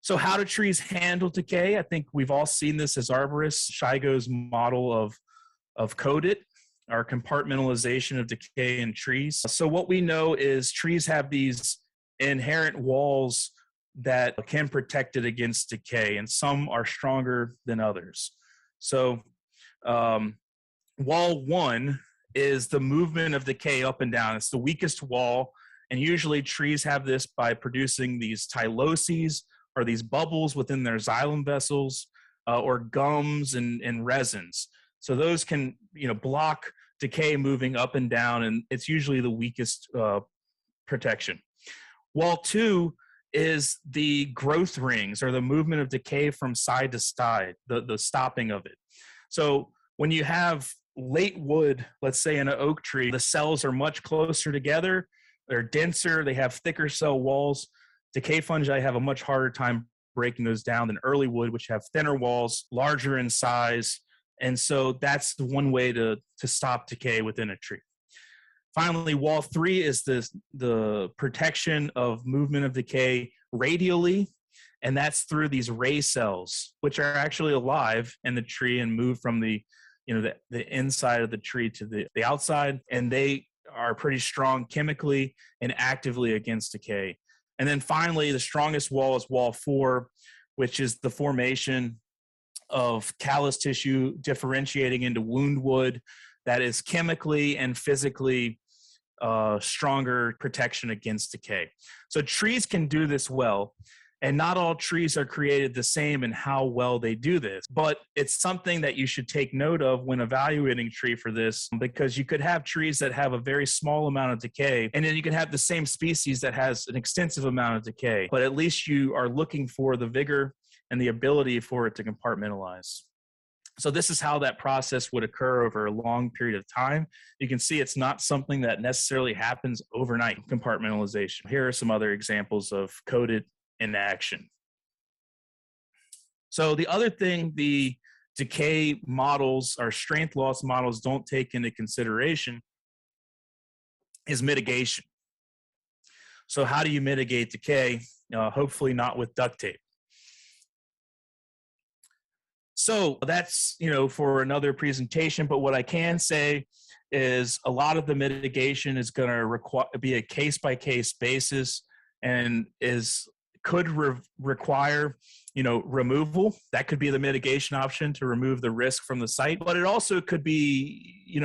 A: So how do trees handle decay? I think we've all seen this as arborists. Shigo's model of CODIT, our compartmentalization of decay in trees. So what we know is trees have these inherent walls that can protect it against decay, and some are stronger than others. So wall one is the movement of decay up and down. It's the weakest wall, and usually trees have this by producing these tyloses, or these bubbles within their xylem vessels, or gums and resins. So those can, block decay moving up and down, and it's usually the weakest protection. Wall two is the growth rings, or the movement of decay from side to side, the stopping of it. So when you have late wood, let's say in an oak tree, the cells are much closer together, they're denser, they have thicker cell walls. Decay fungi have a much harder time breaking those down than early wood, which have thinner walls, larger in size. And so that's the one way to stop decay within a tree. Finally, wall three is the protection of movement of decay radially, and that's through these ray cells, which are actually alive in the tree and move from the inside of the tree to the outside, and they are pretty strong chemically and actively against decay. And then finally, the strongest wall is wall four, which is the formation of callus tissue differentiating into wound wood that is chemically and physically stronger protection against decay. So trees can do this well. And not all trees are created the same in how well they do this, but it's something that you should take note of when evaluating a tree for this, because you could have trees that have a very small amount of decay, and then you can have the same species that has an extensive amount of decay, but at least you are looking for the vigor and the ability for it to compartmentalize. So this is how that process would occur over a long period of time. You can see it's not something that necessarily happens overnight, compartmentalization. Here are some other examples of coded in action. So the other thing the decay models, or strength loss models, don't take into consideration is mitigation. So how do you mitigate decay? Hopefully not with duct tape. So that's, for another presentation, but what I can say is a lot of the mitigation is going to be a case-by-case basis, and could require, removal. That could be the mitigation option to remove the risk from the site, but it also could be,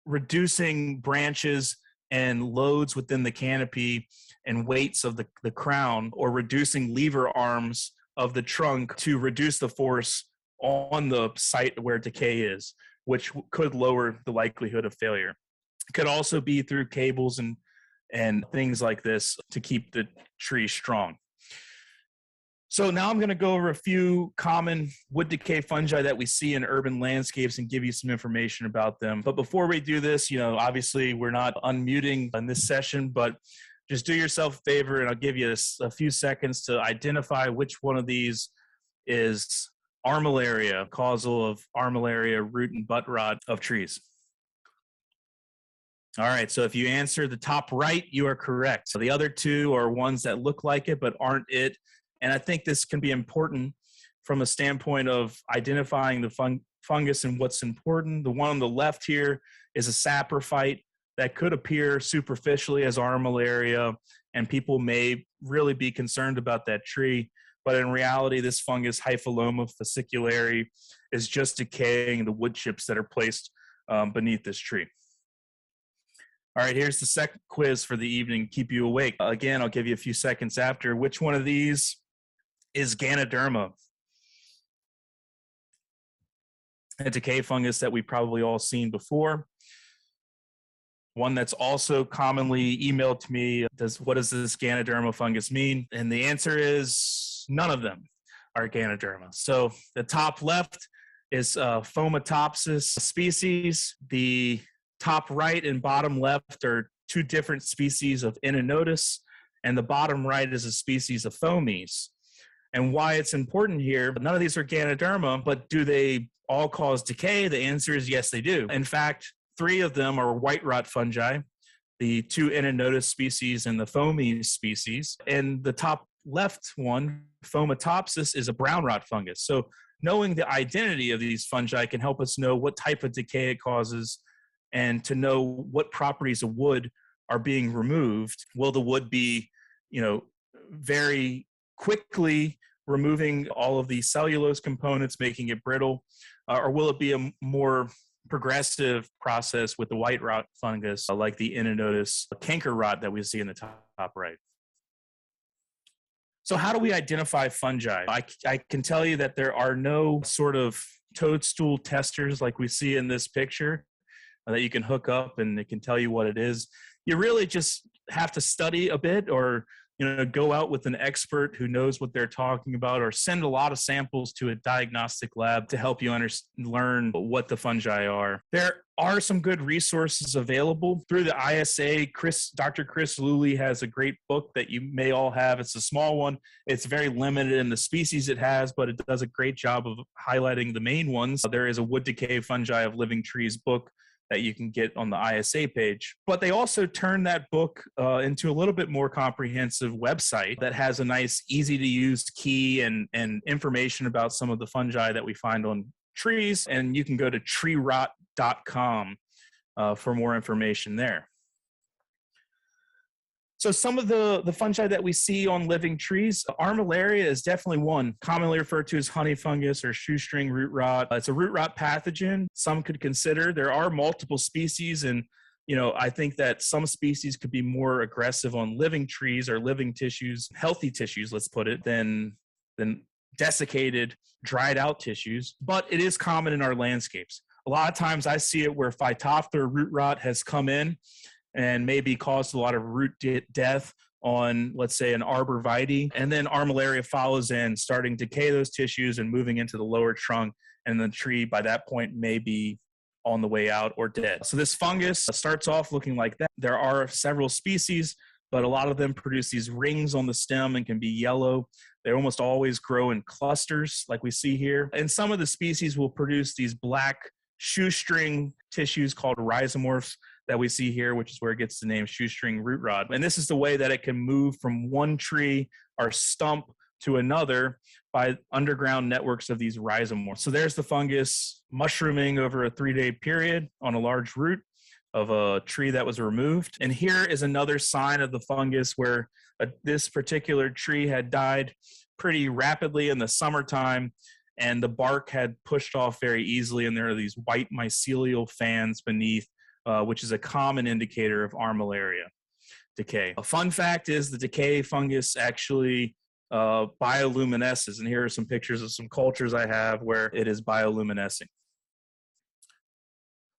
A: reducing branches and loads within the canopy and weights of the crown, or reducing lever arms of the trunk to reduce the force on the site where decay is, which could lower the likelihood of failure. It could also be through cables and things like this to keep the tree strong. So now I'm going to go over a few common wood decay fungi that we see in urban landscapes and give you some information about them. But before we do this, obviously we're not unmuting in this session, but just do yourself a favor and I'll give you a few seconds to identify which one of these is armillaria, causal of armillaria root and butt rot of trees. All right, so if you answer the top right, you are correct. So the other two are ones that look like it but aren't it. And I think this can be important from a standpoint of identifying the fungus and what's important. The one on the left here is a saprophyte that could appear superficially as armillaria, and people may really be concerned about that tree. But in reality, this fungus, Hypholoma fasciculare, is just decaying the wood chips that are placed beneath this tree. All right, here's the second quiz for the evening, keep you awake. Again, I'll give you a few seconds after. Which one of these is Ganoderma? A decay fungus that we've probably all seen before. One that's also commonly emailed to me, what does this Ganoderma fungus mean? And the answer is none of them are Ganoderma. So the top left is Fomitopsis species. The top right and bottom left are two different species of Inonotus, and the bottom right is a species of Fomes. And why it's important here, none of these are Ganoderma, but do they all cause decay? The answer is yes, they do. In fact, 3 of them are white rot fungi, the 2 Inonotus species and the Fomes species. And the top left one, Fomitopsis, is a brown rot fungus. So knowing the identity of these fungi can help us know what type of decay it causes and to know what properties of wood are being removed. Will the wood be, very quickly removing all of the cellulose components, making it brittle, or will it be a more progressive process with the white rot fungus, like the Inonotus canker rot that we see in the top right? So how do we identify fungi? I can tell you that there are no sort of toadstool testers like we see in this picture that you can hook up and it can tell you what it is. You really just have to study a bit, or go out with an expert who knows what they're talking about, or send a lot of samples to a diagnostic lab to help you learn what the fungi are. There are some good resources available through the ISA. Dr. Chris Luley has a great book that you may all have. It's a small one. It's very limited in the species it has, but it does a great job of highlighting the main ones. There is a Wood Decay Fungi of Living Trees book that you can get on the ISA page. But they also turned that book into a little bit more comprehensive website that has a nice, easy to use key and information about some of the fungi that we find on trees. And you can go to treerot.com for more information there. So some of the fungi that we see on living trees, armillaria is definitely one, commonly referred to as honey fungus or shoestring root rot. It's a root rot pathogen. Some could consider. There are multiple species, and I think that some species could be more aggressive on living trees or living tissues, healthy tissues, let's put it, than desiccated, dried out tissues. But it is common in our landscapes. A lot of times I see it where Phytophthora root rot has come in and maybe caused a lot of root death on, let's say, an arborvitae. And then armillaria follows in, starting to decay those tissues and moving into the lower trunk. And the tree, by that point, may be on the way out or dead. So this fungus starts off looking like that. There are several species, but a lot of them produce these rings on the stem and can be yellow. They almost always grow in clusters like we see here. And some of the species will produce these black shoestring tissues called rhizomorphs that we see here, which is where it gets the name shoestring root rot. And this is the way that it can move from one tree or stump to another by underground networks of these rhizomorphs. So there's the fungus mushrooming over a 3-day period on a large root of a tree that was removed. And here is another sign of the fungus where this particular tree had died pretty rapidly in the summertime, and the bark had pushed off very easily, and there are these white mycelial fans beneath, which is a common indicator of armillaria decay. A fun fact is the decay fungus actually bioluminesces. And here are some pictures of some cultures I have where it is bioluminescing.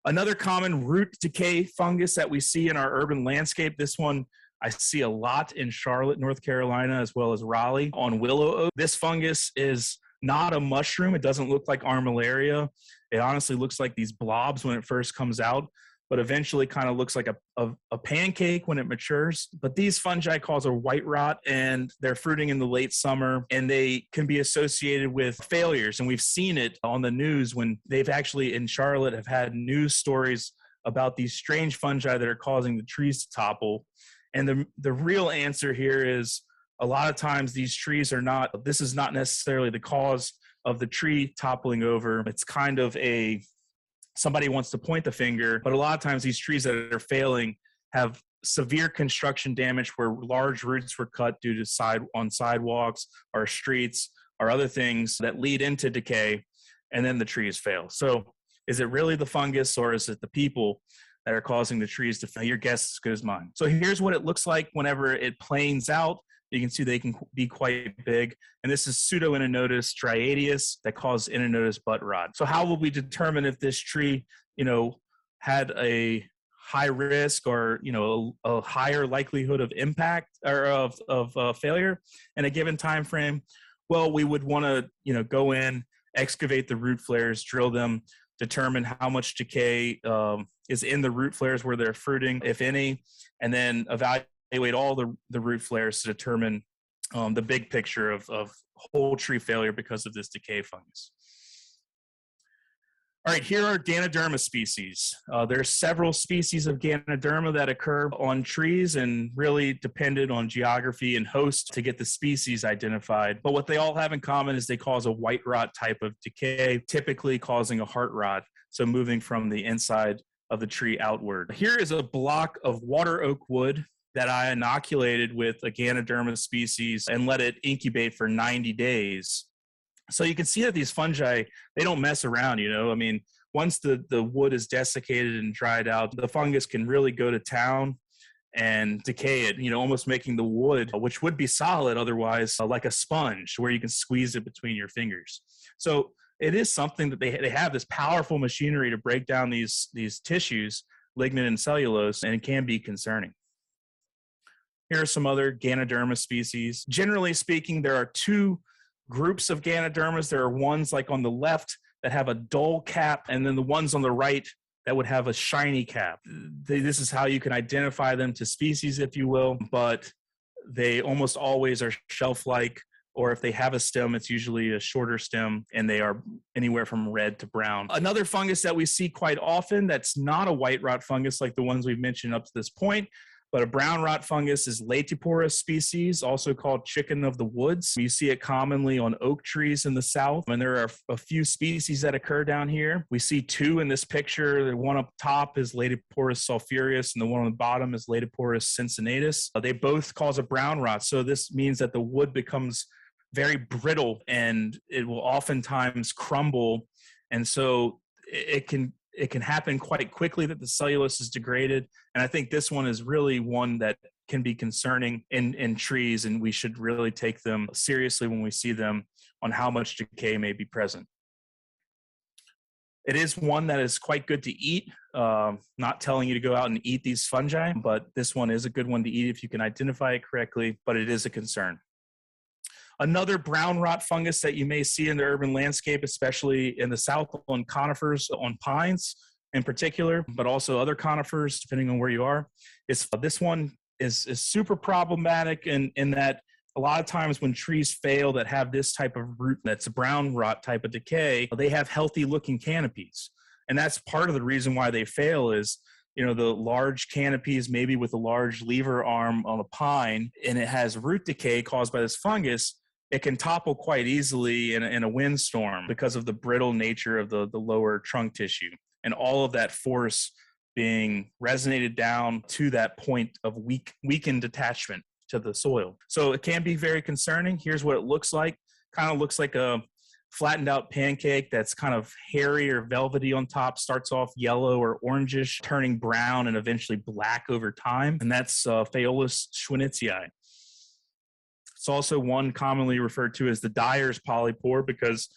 A: Another common root decay fungus that we see in our urban landscape, this one I see a lot in Charlotte, North Carolina, as well as Raleigh on willow oak. This fungus is not a mushroom. It doesn't look like armillaria. It honestly looks like these blobs when it first comes out, but eventually kind of looks like a pancake when it matures. But these fungi cause a white rot, and they're fruiting in the late summer, and they can be associated with failures. And we've seen it on the news when they've actually, in Charlotte, have had news stories about these strange fungi that are causing the trees to topple. And the real answer here is a lot of times these trees are not, this is not necessarily the cause of the tree toppling over. It's kind of somebody wants to point the finger, but a lot of times these trees that are failing have severe construction damage where large roots were cut due to sidewalks or streets or other things that lead into decay, and then the trees fail. So is it really the fungus, or is it the people that are causing the trees to fail? Your guess is as good as mine. So here's what it looks like whenever it planes out. You can see they can be quite big. And this is Pseudoinonotus striatus that causes inonotus butt rot. So how will we determine if this tree, had a high risk or, a higher likelihood of impact or of failure in a given time frame? Well, we would want to, go in, excavate the root flares, drill them, determine how much decay is in the root flares where they're fruiting, if any, and then evaluate all the root flares to determine the big picture of whole tree failure because of this decay fungus. All right, here are Ganoderma species. There are several species of Ganoderma that occur on trees and really depended on geography and host to get the species identified. But what they all have in common is they cause a white rot type of decay, typically causing a heart rot, so moving from the inside of the tree outward. Here is a block of water oak wood that I inoculated with a Ganoderma species and let it incubate for 90 days. So you can see that these fungi, they don't mess around, I mean, once the wood is desiccated and dried out, the fungus can really go to town and decay it, almost making the wood, which would be solid otherwise, like a sponge where you can squeeze it between your fingers. So it is something that they have this powerful machinery to break down these tissues, lignin and cellulose, and it can be concerning. Here are some other Ganoderma species. Generally speaking, there are two groups of Ganodermas. There are ones like on the left that have a dull cap, and then the ones on the right that would have a shiny cap. This is how you can identify them to species, if you will, but they almost always are shelf-like, or if they have a stem, it's usually a shorter stem, and they are anywhere from red to brown. Another fungus that we see quite often that's not a white rot fungus like the ones we've mentioned up to this point, but a brown rot fungus is Laetiporus species, also called chicken of the woods. You see it commonly on oak trees in the south, and there are a few species that occur down here. We see two in this picture. The one up top is Laetiporus sulphureus, and the one on the bottom is Laetiporus cincinnatus. They both cause a brown rot, so this means that the wood becomes very brittle, and it will oftentimes crumble, and so it can happen quite quickly that the cellulose is degraded. And I think this one is really one that can be concerning in trees, and we should really take them seriously when we see them on how much decay may be present. It is one that is quite good to eat. Not telling you to go out and eat these fungi, but this one is a good one to eat if you can identify it correctly, but it is a concern. Another brown rot fungus that you may see in the urban landscape, especially in the south on conifers, on pines in particular, but also other conifers, depending on where you are, is this one is super problematic in that a lot of times when trees fail that have this type of root that's a brown rot type of decay, they have healthy looking canopies. And that's part of the reason why they fail is, the large canopies, maybe with a large lever arm on a pine, and it has root decay caused by this fungus. It can topple quite easily in a windstorm because of the brittle nature of the lower trunk tissue, and all of that force being resonated down to that point of weakened attachment to the soil. So it can be very concerning. Here's what it looks like. Kind of looks like a flattened out pancake that's kind of hairy or velvety on top, starts off yellow or orangish, turning brown and eventually black over time. And that's Pholus schweinzii. It's also one commonly referred to as the dyer's polypore because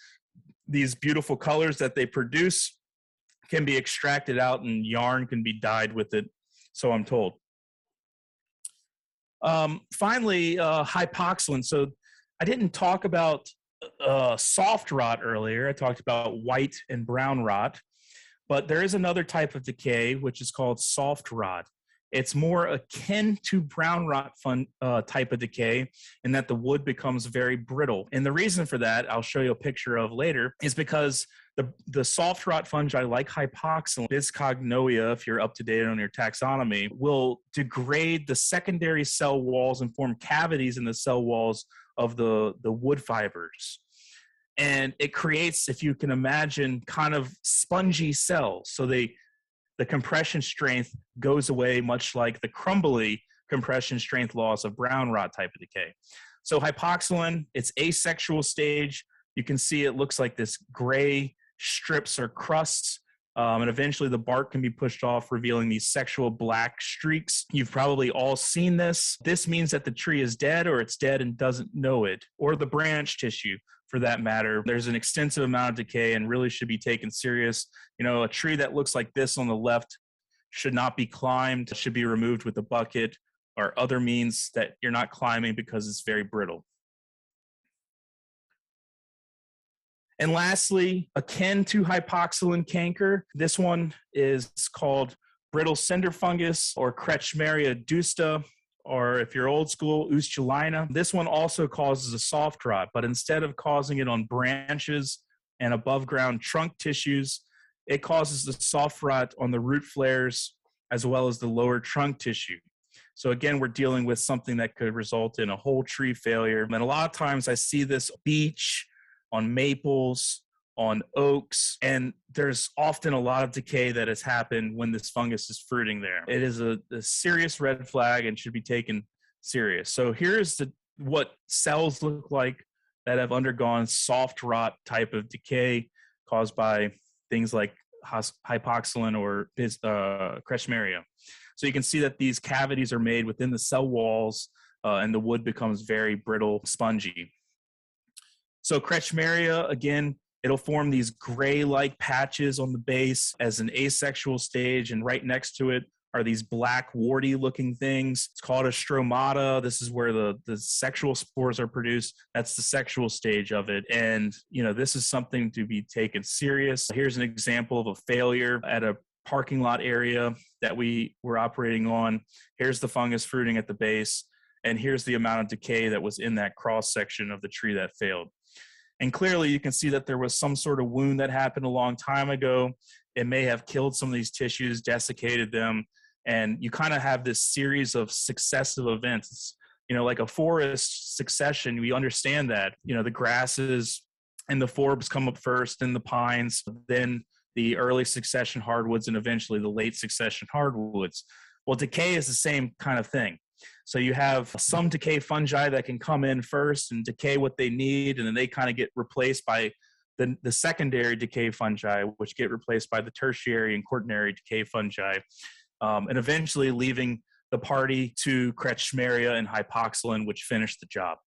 A: these beautiful colors that they produce can be extracted out and yarn can be dyed with it, so I'm told. Finally, hypoxalan. So I didn't talk about soft rot earlier. I talked about white and brown rot, but there is another type of decay, which is called soft rot. It's more akin to brown rot type of decay in that the wood becomes very brittle. And the reason for that, I'll show you a picture of later, is because the soft rot fungi like Hypoxalan, Biscognoia, if you're up to date on your taxonomy, will degrade the secondary cell walls and form cavities in the cell walls of the wood fibers. And it creates, if you can imagine, kind of spongy cells. So the compression strength goes away, much like the crumbly compression strength loss of brown rot type of decay. So Hypoxalan, it's asexual stage. You can see it looks like this gray strips or crusts, and eventually the bark can be pushed off, revealing these sexual black streaks. You've probably all seen this. This means that the tree is dead, or it's dead and doesn't know it, or the branch tissue for that matter. There's an extensive amount of decay and really should be taken serious. You know, a tree that looks like this on the left should not be climbed, should be removed with a bucket or other means that you're not climbing because it's very brittle. And lastly, akin to Hypoxalan canker, this one is called brittle cinder fungus or Kretschmeria dusta, or if you're old school, Ustulina. This one also causes a soft rot, but instead of causing it on branches and above ground trunk tissues, it causes the soft rot on the root flares as well as the lower trunk tissue. So again, we're dealing with something that could result in a whole tree failure. And a lot of times I see this beech, on maples, on oaks, and there's often a lot of decay that has happened when this fungus is fruiting there. It is a serious red flag and should be taken serious. So here's what cells look like that have undergone soft rot type of decay caused by things like Hypoxalan or Kretschmeria. So you can see that these cavities are made within the cell walls, and the wood becomes very brittle, spongy. So Kretschmeria, again, it'll form these gray-like patches on the base as an asexual stage, and right next to it are these black warty-looking things. It's called a stromata. This is where the sexual spores are produced. That's the sexual stage of it, and you know this is something to be taken serious. Here's an example of a failure at a parking lot area that we were operating on. Here's the fungus fruiting at the base, and here's the amount of decay that was in that cross-section of the tree that failed. And clearly you can see that there was some sort of wound that happened a long time ago. It may have killed some of these tissues, desiccated them, and you kind of have this series of successive events. It's, you know, like a forest succession. We understand that, you know, the grasses and the forbs come up first, and the pines, then the early succession hardwoods, and eventually the late succession hardwoods. Well, decay is the same kind of thing. So you have some decay fungi that can come in first and decay what they need, and then they kind of get replaced by the secondary decay fungi, which get replaced by the tertiary and quaternary decay fungi, and eventually leaving the party to Kretschmeria and Hypoxalan, which finish the job.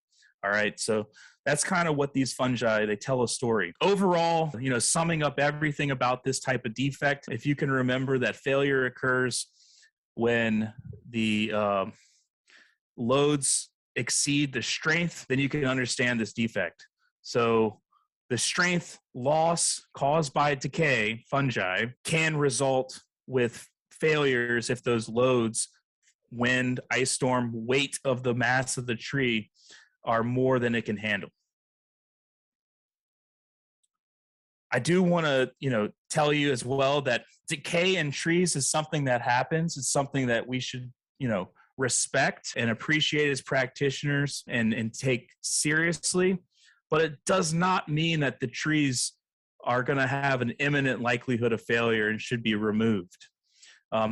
A: All right, so that's kind of what these fungi, they tell a story. Overall, you know, summing up everything about this type of defect, if you can remember that failure occurs when the loads exceed the strength, then you can understand this defect. So the strength loss caused by decay fungi can result with failures if those loads, wind, ice storm, weight of the mass of the tree are more than it can handle. I do want to, you know, tell you as well that decay in trees is something that happens. It's something that we should, you know, respect and appreciate as practitioners and take seriously, but it does not mean that the trees are going to have an imminent likelihood of failure and should be removed.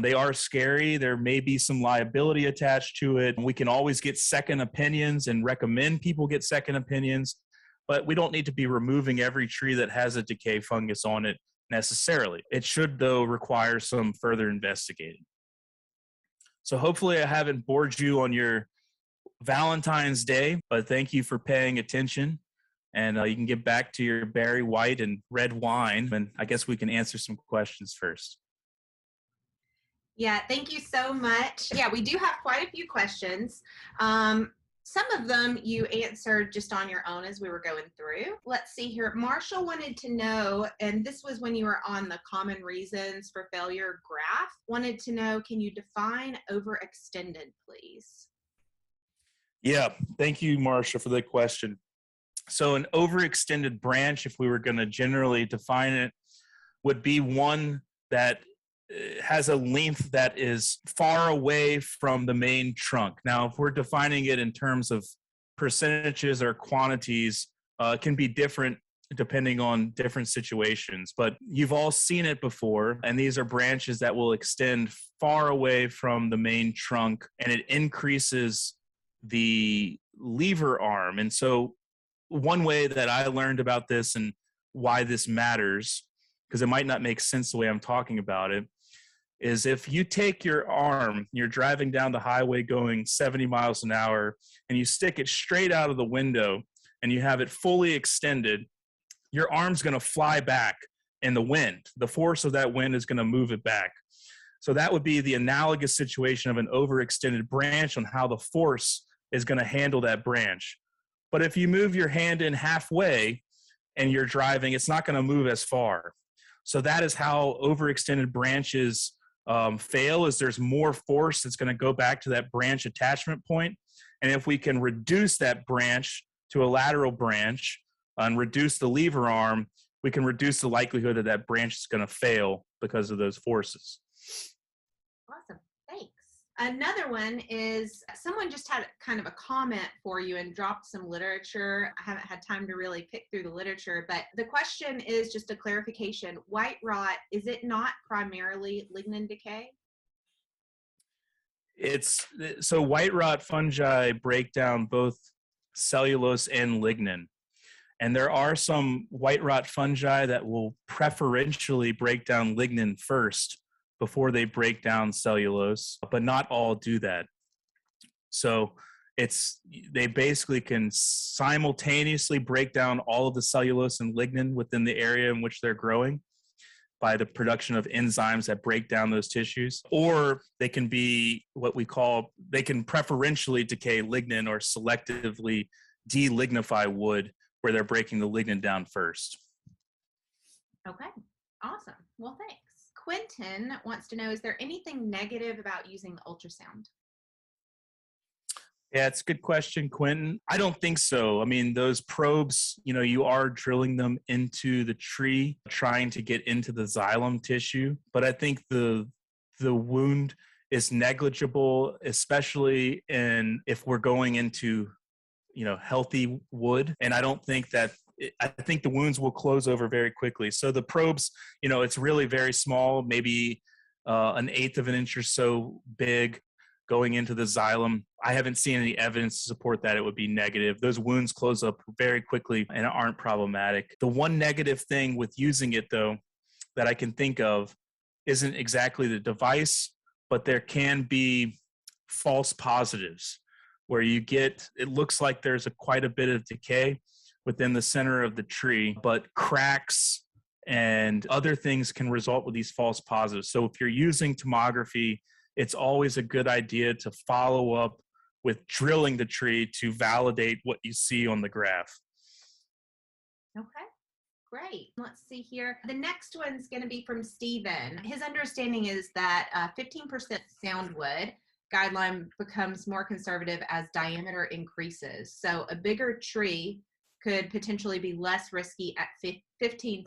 A: They are scary. There may be some liability attached to it. We can always get second opinions and recommend people get second opinions, but we don't need to be removing every tree that has a decay fungus on it necessarily. It should, though, require some further investigating. So hopefully I haven't bored you on your Valentine's Day, but thank you for paying attention. And you can get back to your berry white and red wine. And I guess we can answer some questions first.
B: Yeah, thank you so much. Yeah, we do have quite a few questions. Some of them you answered just on your own as we were going through. Let's see here. Marshall wanted to know, and this was when you were on the common reasons for failure graph, wanted to know, can you define overextended, please?
A: Yeah, thank you, Marcia, for the question. So an overextended branch, if we were going to generally define it, would be one that has a length that is far away from the main trunk. Now, if we're defining it in terms of percentages or quantities, it can be different depending on different situations. But you've all seen it before, and these are branches that will extend far away from the main trunk, and it increases the lever arm. And so one way that I learned about this and why this matters, because it might not make sense the way I'm talking about it, is if you take your arm, you're driving down the highway going 70 miles an hour, and you stick it straight out of the window and you have it fully extended, your arm's going to fly back in the wind. The force of that wind is going to move it back. So that would be the analogous situation of an overextended branch on how the force is going to handle that branch. But if you move your hand in halfway and you're driving, it's not going to move as far. So that is how overextended branches fail, is there's more force that's going to go back to that branch attachment point. And if we can reduce that branch to a lateral branch and reduce the lever arm, we can reduce the likelihood that that branch is going to fail because of those forces.
B: Awesome. Thanks. Another one is someone just had kind of a comment for you and dropped some literature. I haven't had time to really pick through the literature, but the question is just a clarification. White rot, is it not primarily lignin decay?
A: So white rot fungi break down both cellulose and lignin. And there are some white rot fungi that will preferentially break down lignin first before they break down cellulose, but not all do that. So they basically can simultaneously break down all of the cellulose and lignin within the area in which they're growing by the production of enzymes that break down those tissues, or they can be they can preferentially decay lignin or selectively delignify wood, where they're breaking the lignin down first.
B: Okay, awesome. Well, thanks. Quentin wants to know, is there anything negative about using ultrasound?
A: Yeah, it's a good question, Quentin. I don't think so. I mean, those probes, you are drilling them into the tree, trying to get into the xylem tissue. But I think the wound is negligible, especially if we're going into, healthy wood. And I think the wounds will close over very quickly. So the probes, it's really very small, maybe an eighth of an inch or so big, going into the xylem. I haven't seen any evidence to support that it would be negative. Those wounds close up very quickly and aren't problematic. The one negative thing with using it, though, that I can think of isn't exactly the device, but there can be false positives where it looks like there's quite a bit of decay within the center of the tree, but cracks and other things can result with these false positives. So if you're using tomography, it's always a good idea to follow up with drilling the tree to validate what you see on the graph.
B: Okay, great. Let's see here. The next one's going to be from Steven. His understanding is that 15% sound wood guideline becomes more conservative as diameter increases. So a bigger tree could potentially be less risky at 15%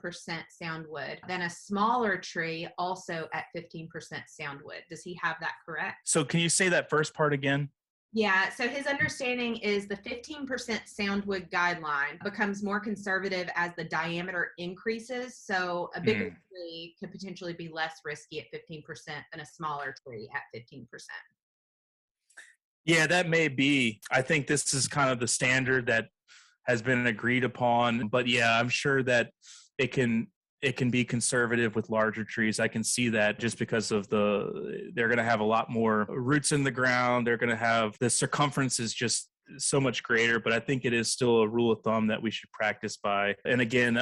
B: sound wood than a smaller tree also at 15% sound wood. Does he have that correct?
A: So can you say that first part again?
B: Yeah, so his understanding is the 15% sound wood guideline becomes more conservative as the diameter increases. So a bigger tree could potentially be less risky at 15% than a smaller tree at 15%.
A: Yeah, that may be. I think this is kind of the standard that has been agreed upon. But yeah, I'm sure that it can it can be conservative with larger trees. I can see that just because of they're going to have a lot more roots in the ground. They're going to have the circumference is just so much greater, but I think it is still a rule of thumb that we should practice by. And again,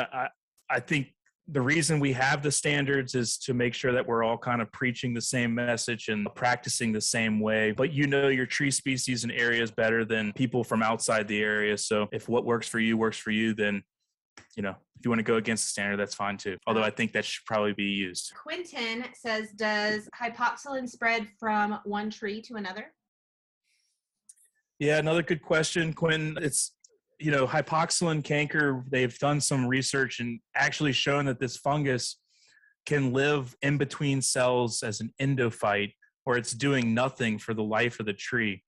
A: I think the reason we have the standards is to make sure that we're all kind of preaching the same message and practicing the same way. But your tree species and areas better than people from outside the area. So if what works for you, then if you want to go against the standard, that's fine too. Although I think that should probably be used.
B: Quentin says, does hypoxalan spread from one tree to another?
A: Yeah, another good question, Quentin. It's, hypoxalan canker, they've done some research and actually shown that this fungus can live in between cells as an endophyte, or it's doing nothing for the life of the tree.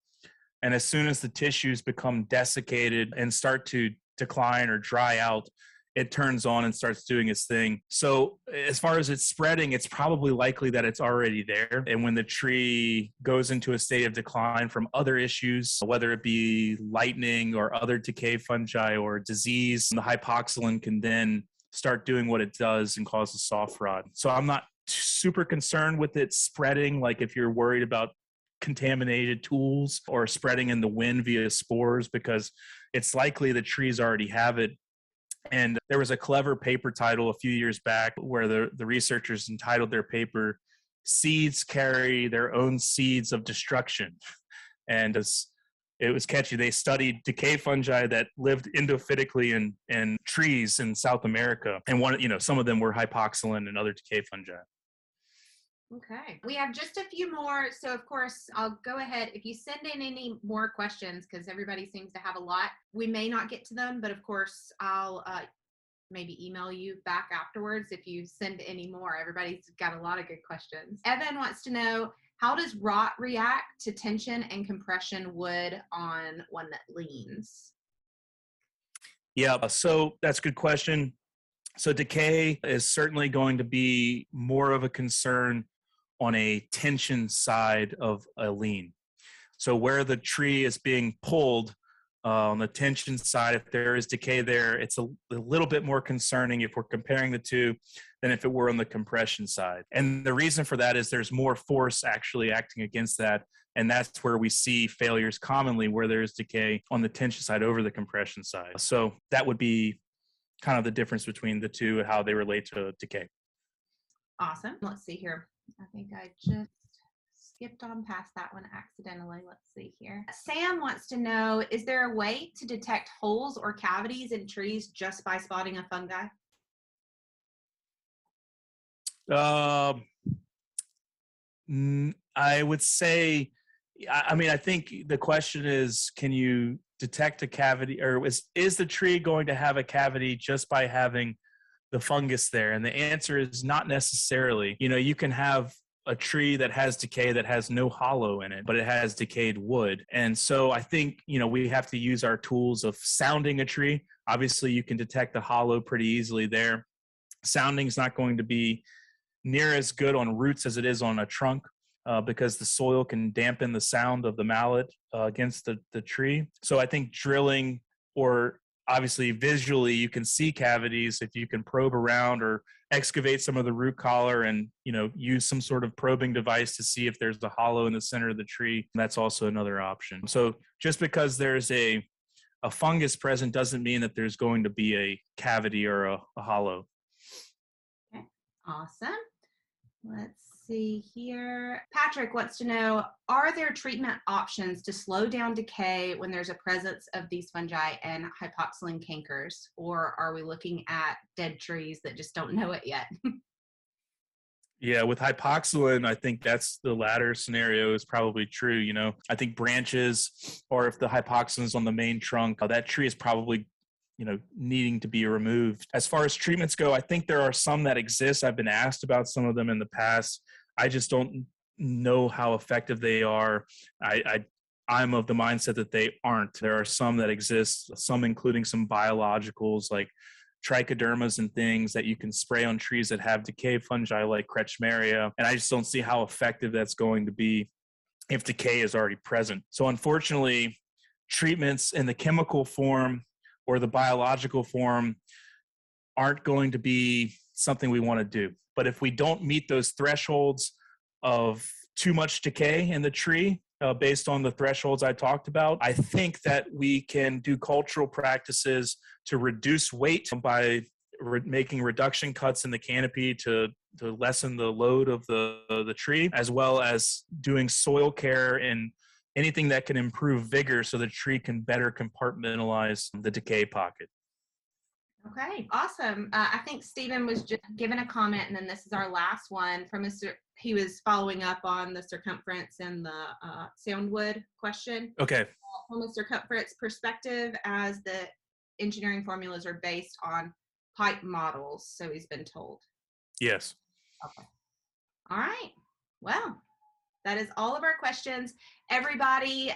A: And as soon as the tissues become desiccated and start to decline or dry out, it turns on and starts doing its thing. So as far as it's spreading, it's probably likely that it's already there. And when the tree goes into a state of decline from other issues, whether it be lightning or other decay fungi or disease, the hypoxalan can then start doing what it does and cause a soft rot. So I'm not super concerned with it spreading, like if you're worried about contaminated tools or spreading in the wind via spores, because it's likely the trees already have it. And there was a clever paper title a few years back where the researchers entitled their paper, "Seeds Carry Their Own Seeds of Destruction." And it was catchy. They studied decay fungi that lived endophytically in trees in South America. And some of them were hypoxalan and other decay fungi.
B: Okay. We have just a few more. So, of course, I'll go ahead. If you send in any more questions, because everybody seems to have a lot, we may not get to them. But, of course, I'll maybe email you back afterwards if you send any more. Everybody's got a lot of good questions. Evan wants to know, how does rot react to tension and compression wood on one that leans?
A: Yeah, so that's a good question. So decay is certainly going to be more of a concern on a tension side of a lean. So where the tree is being pulled on the tension side, if there is decay there, it's a little bit more concerning if we're comparing the two than if it were on the compression side. And the reason for that is there's more force actually acting against that. And that's where we see failures commonly, where there's decay on the tension side over the compression side. So that would be kind of the difference between the two and how they relate to decay.
B: Awesome. Let's see here. I think I just skipped on past that one accidentally. Let's see here. Sam wants to know, is there a way to detect holes or cavities in trees just by spotting a fungi?
A: I would say, I think the question is, can you detect a cavity, or is the tree going to have a cavity just by having the fungus there? And the answer is not necessarily. You can have a tree that has decay that has no hollow in it, but it has decayed wood. And so I think, we have to use our tools of sounding a tree. Obviously, you can detect the hollow pretty easily there. Sounding is not going to be near as good on roots as it is on a trunk. Because the soil can dampen the sound of the mallet against the tree. So I think drilling, or obviously visually you can see cavities if you can probe around or excavate some of the root collar and use some sort of probing device to see if there's a hollow in the center of the tree. That's also another option. So just because there's a fungus present doesn't mean that there's going to be a cavity or a hollow.
B: Okay, awesome. Let's see here. Patrick wants to know, are there treatment options to slow down decay when there's a presence of these fungi and hypoxalan cankers? Or are we looking at dead trees that just don't know it yet?
A: Yeah, with hypoxalan, I think that's the latter scenario is probably true. I think branches, or if the hypoxalan is on the main trunk, that tree is probably needing to be removed. As far as treatments go, I think there are some that exist. I've been asked about some of them in the past. I just don't know how effective they are. I'm of the mindset that they aren't. There are some that exist, some including some biologicals like trichodermas and things that you can spray on trees that have decay fungi like Kretschmeria. And I just don't see how effective that's going to be if decay is already present. So unfortunately, treatments in the chemical form or the biological form aren't going to be something we want to do. But if we don't meet those thresholds of too much decay in the tree, based on the thresholds I talked about, I think that we can do cultural practices to reduce weight by making reduction cuts in the canopy to lessen the load of the tree, as well as doing soil care and anything that can improve vigor so the tree can better compartmentalize the decay pocket.
B: Okay, awesome. I think Stephen was just given a comment, and then this is our last one from Mr. He was following up on the circumference and the soundwood question.
A: Okay.
B: From a circumference perspective, as the engineering formulas are based on pipe models, so he's been told.
A: Yes.
B: Okay. All right. Well, that is all of our questions. Everybody,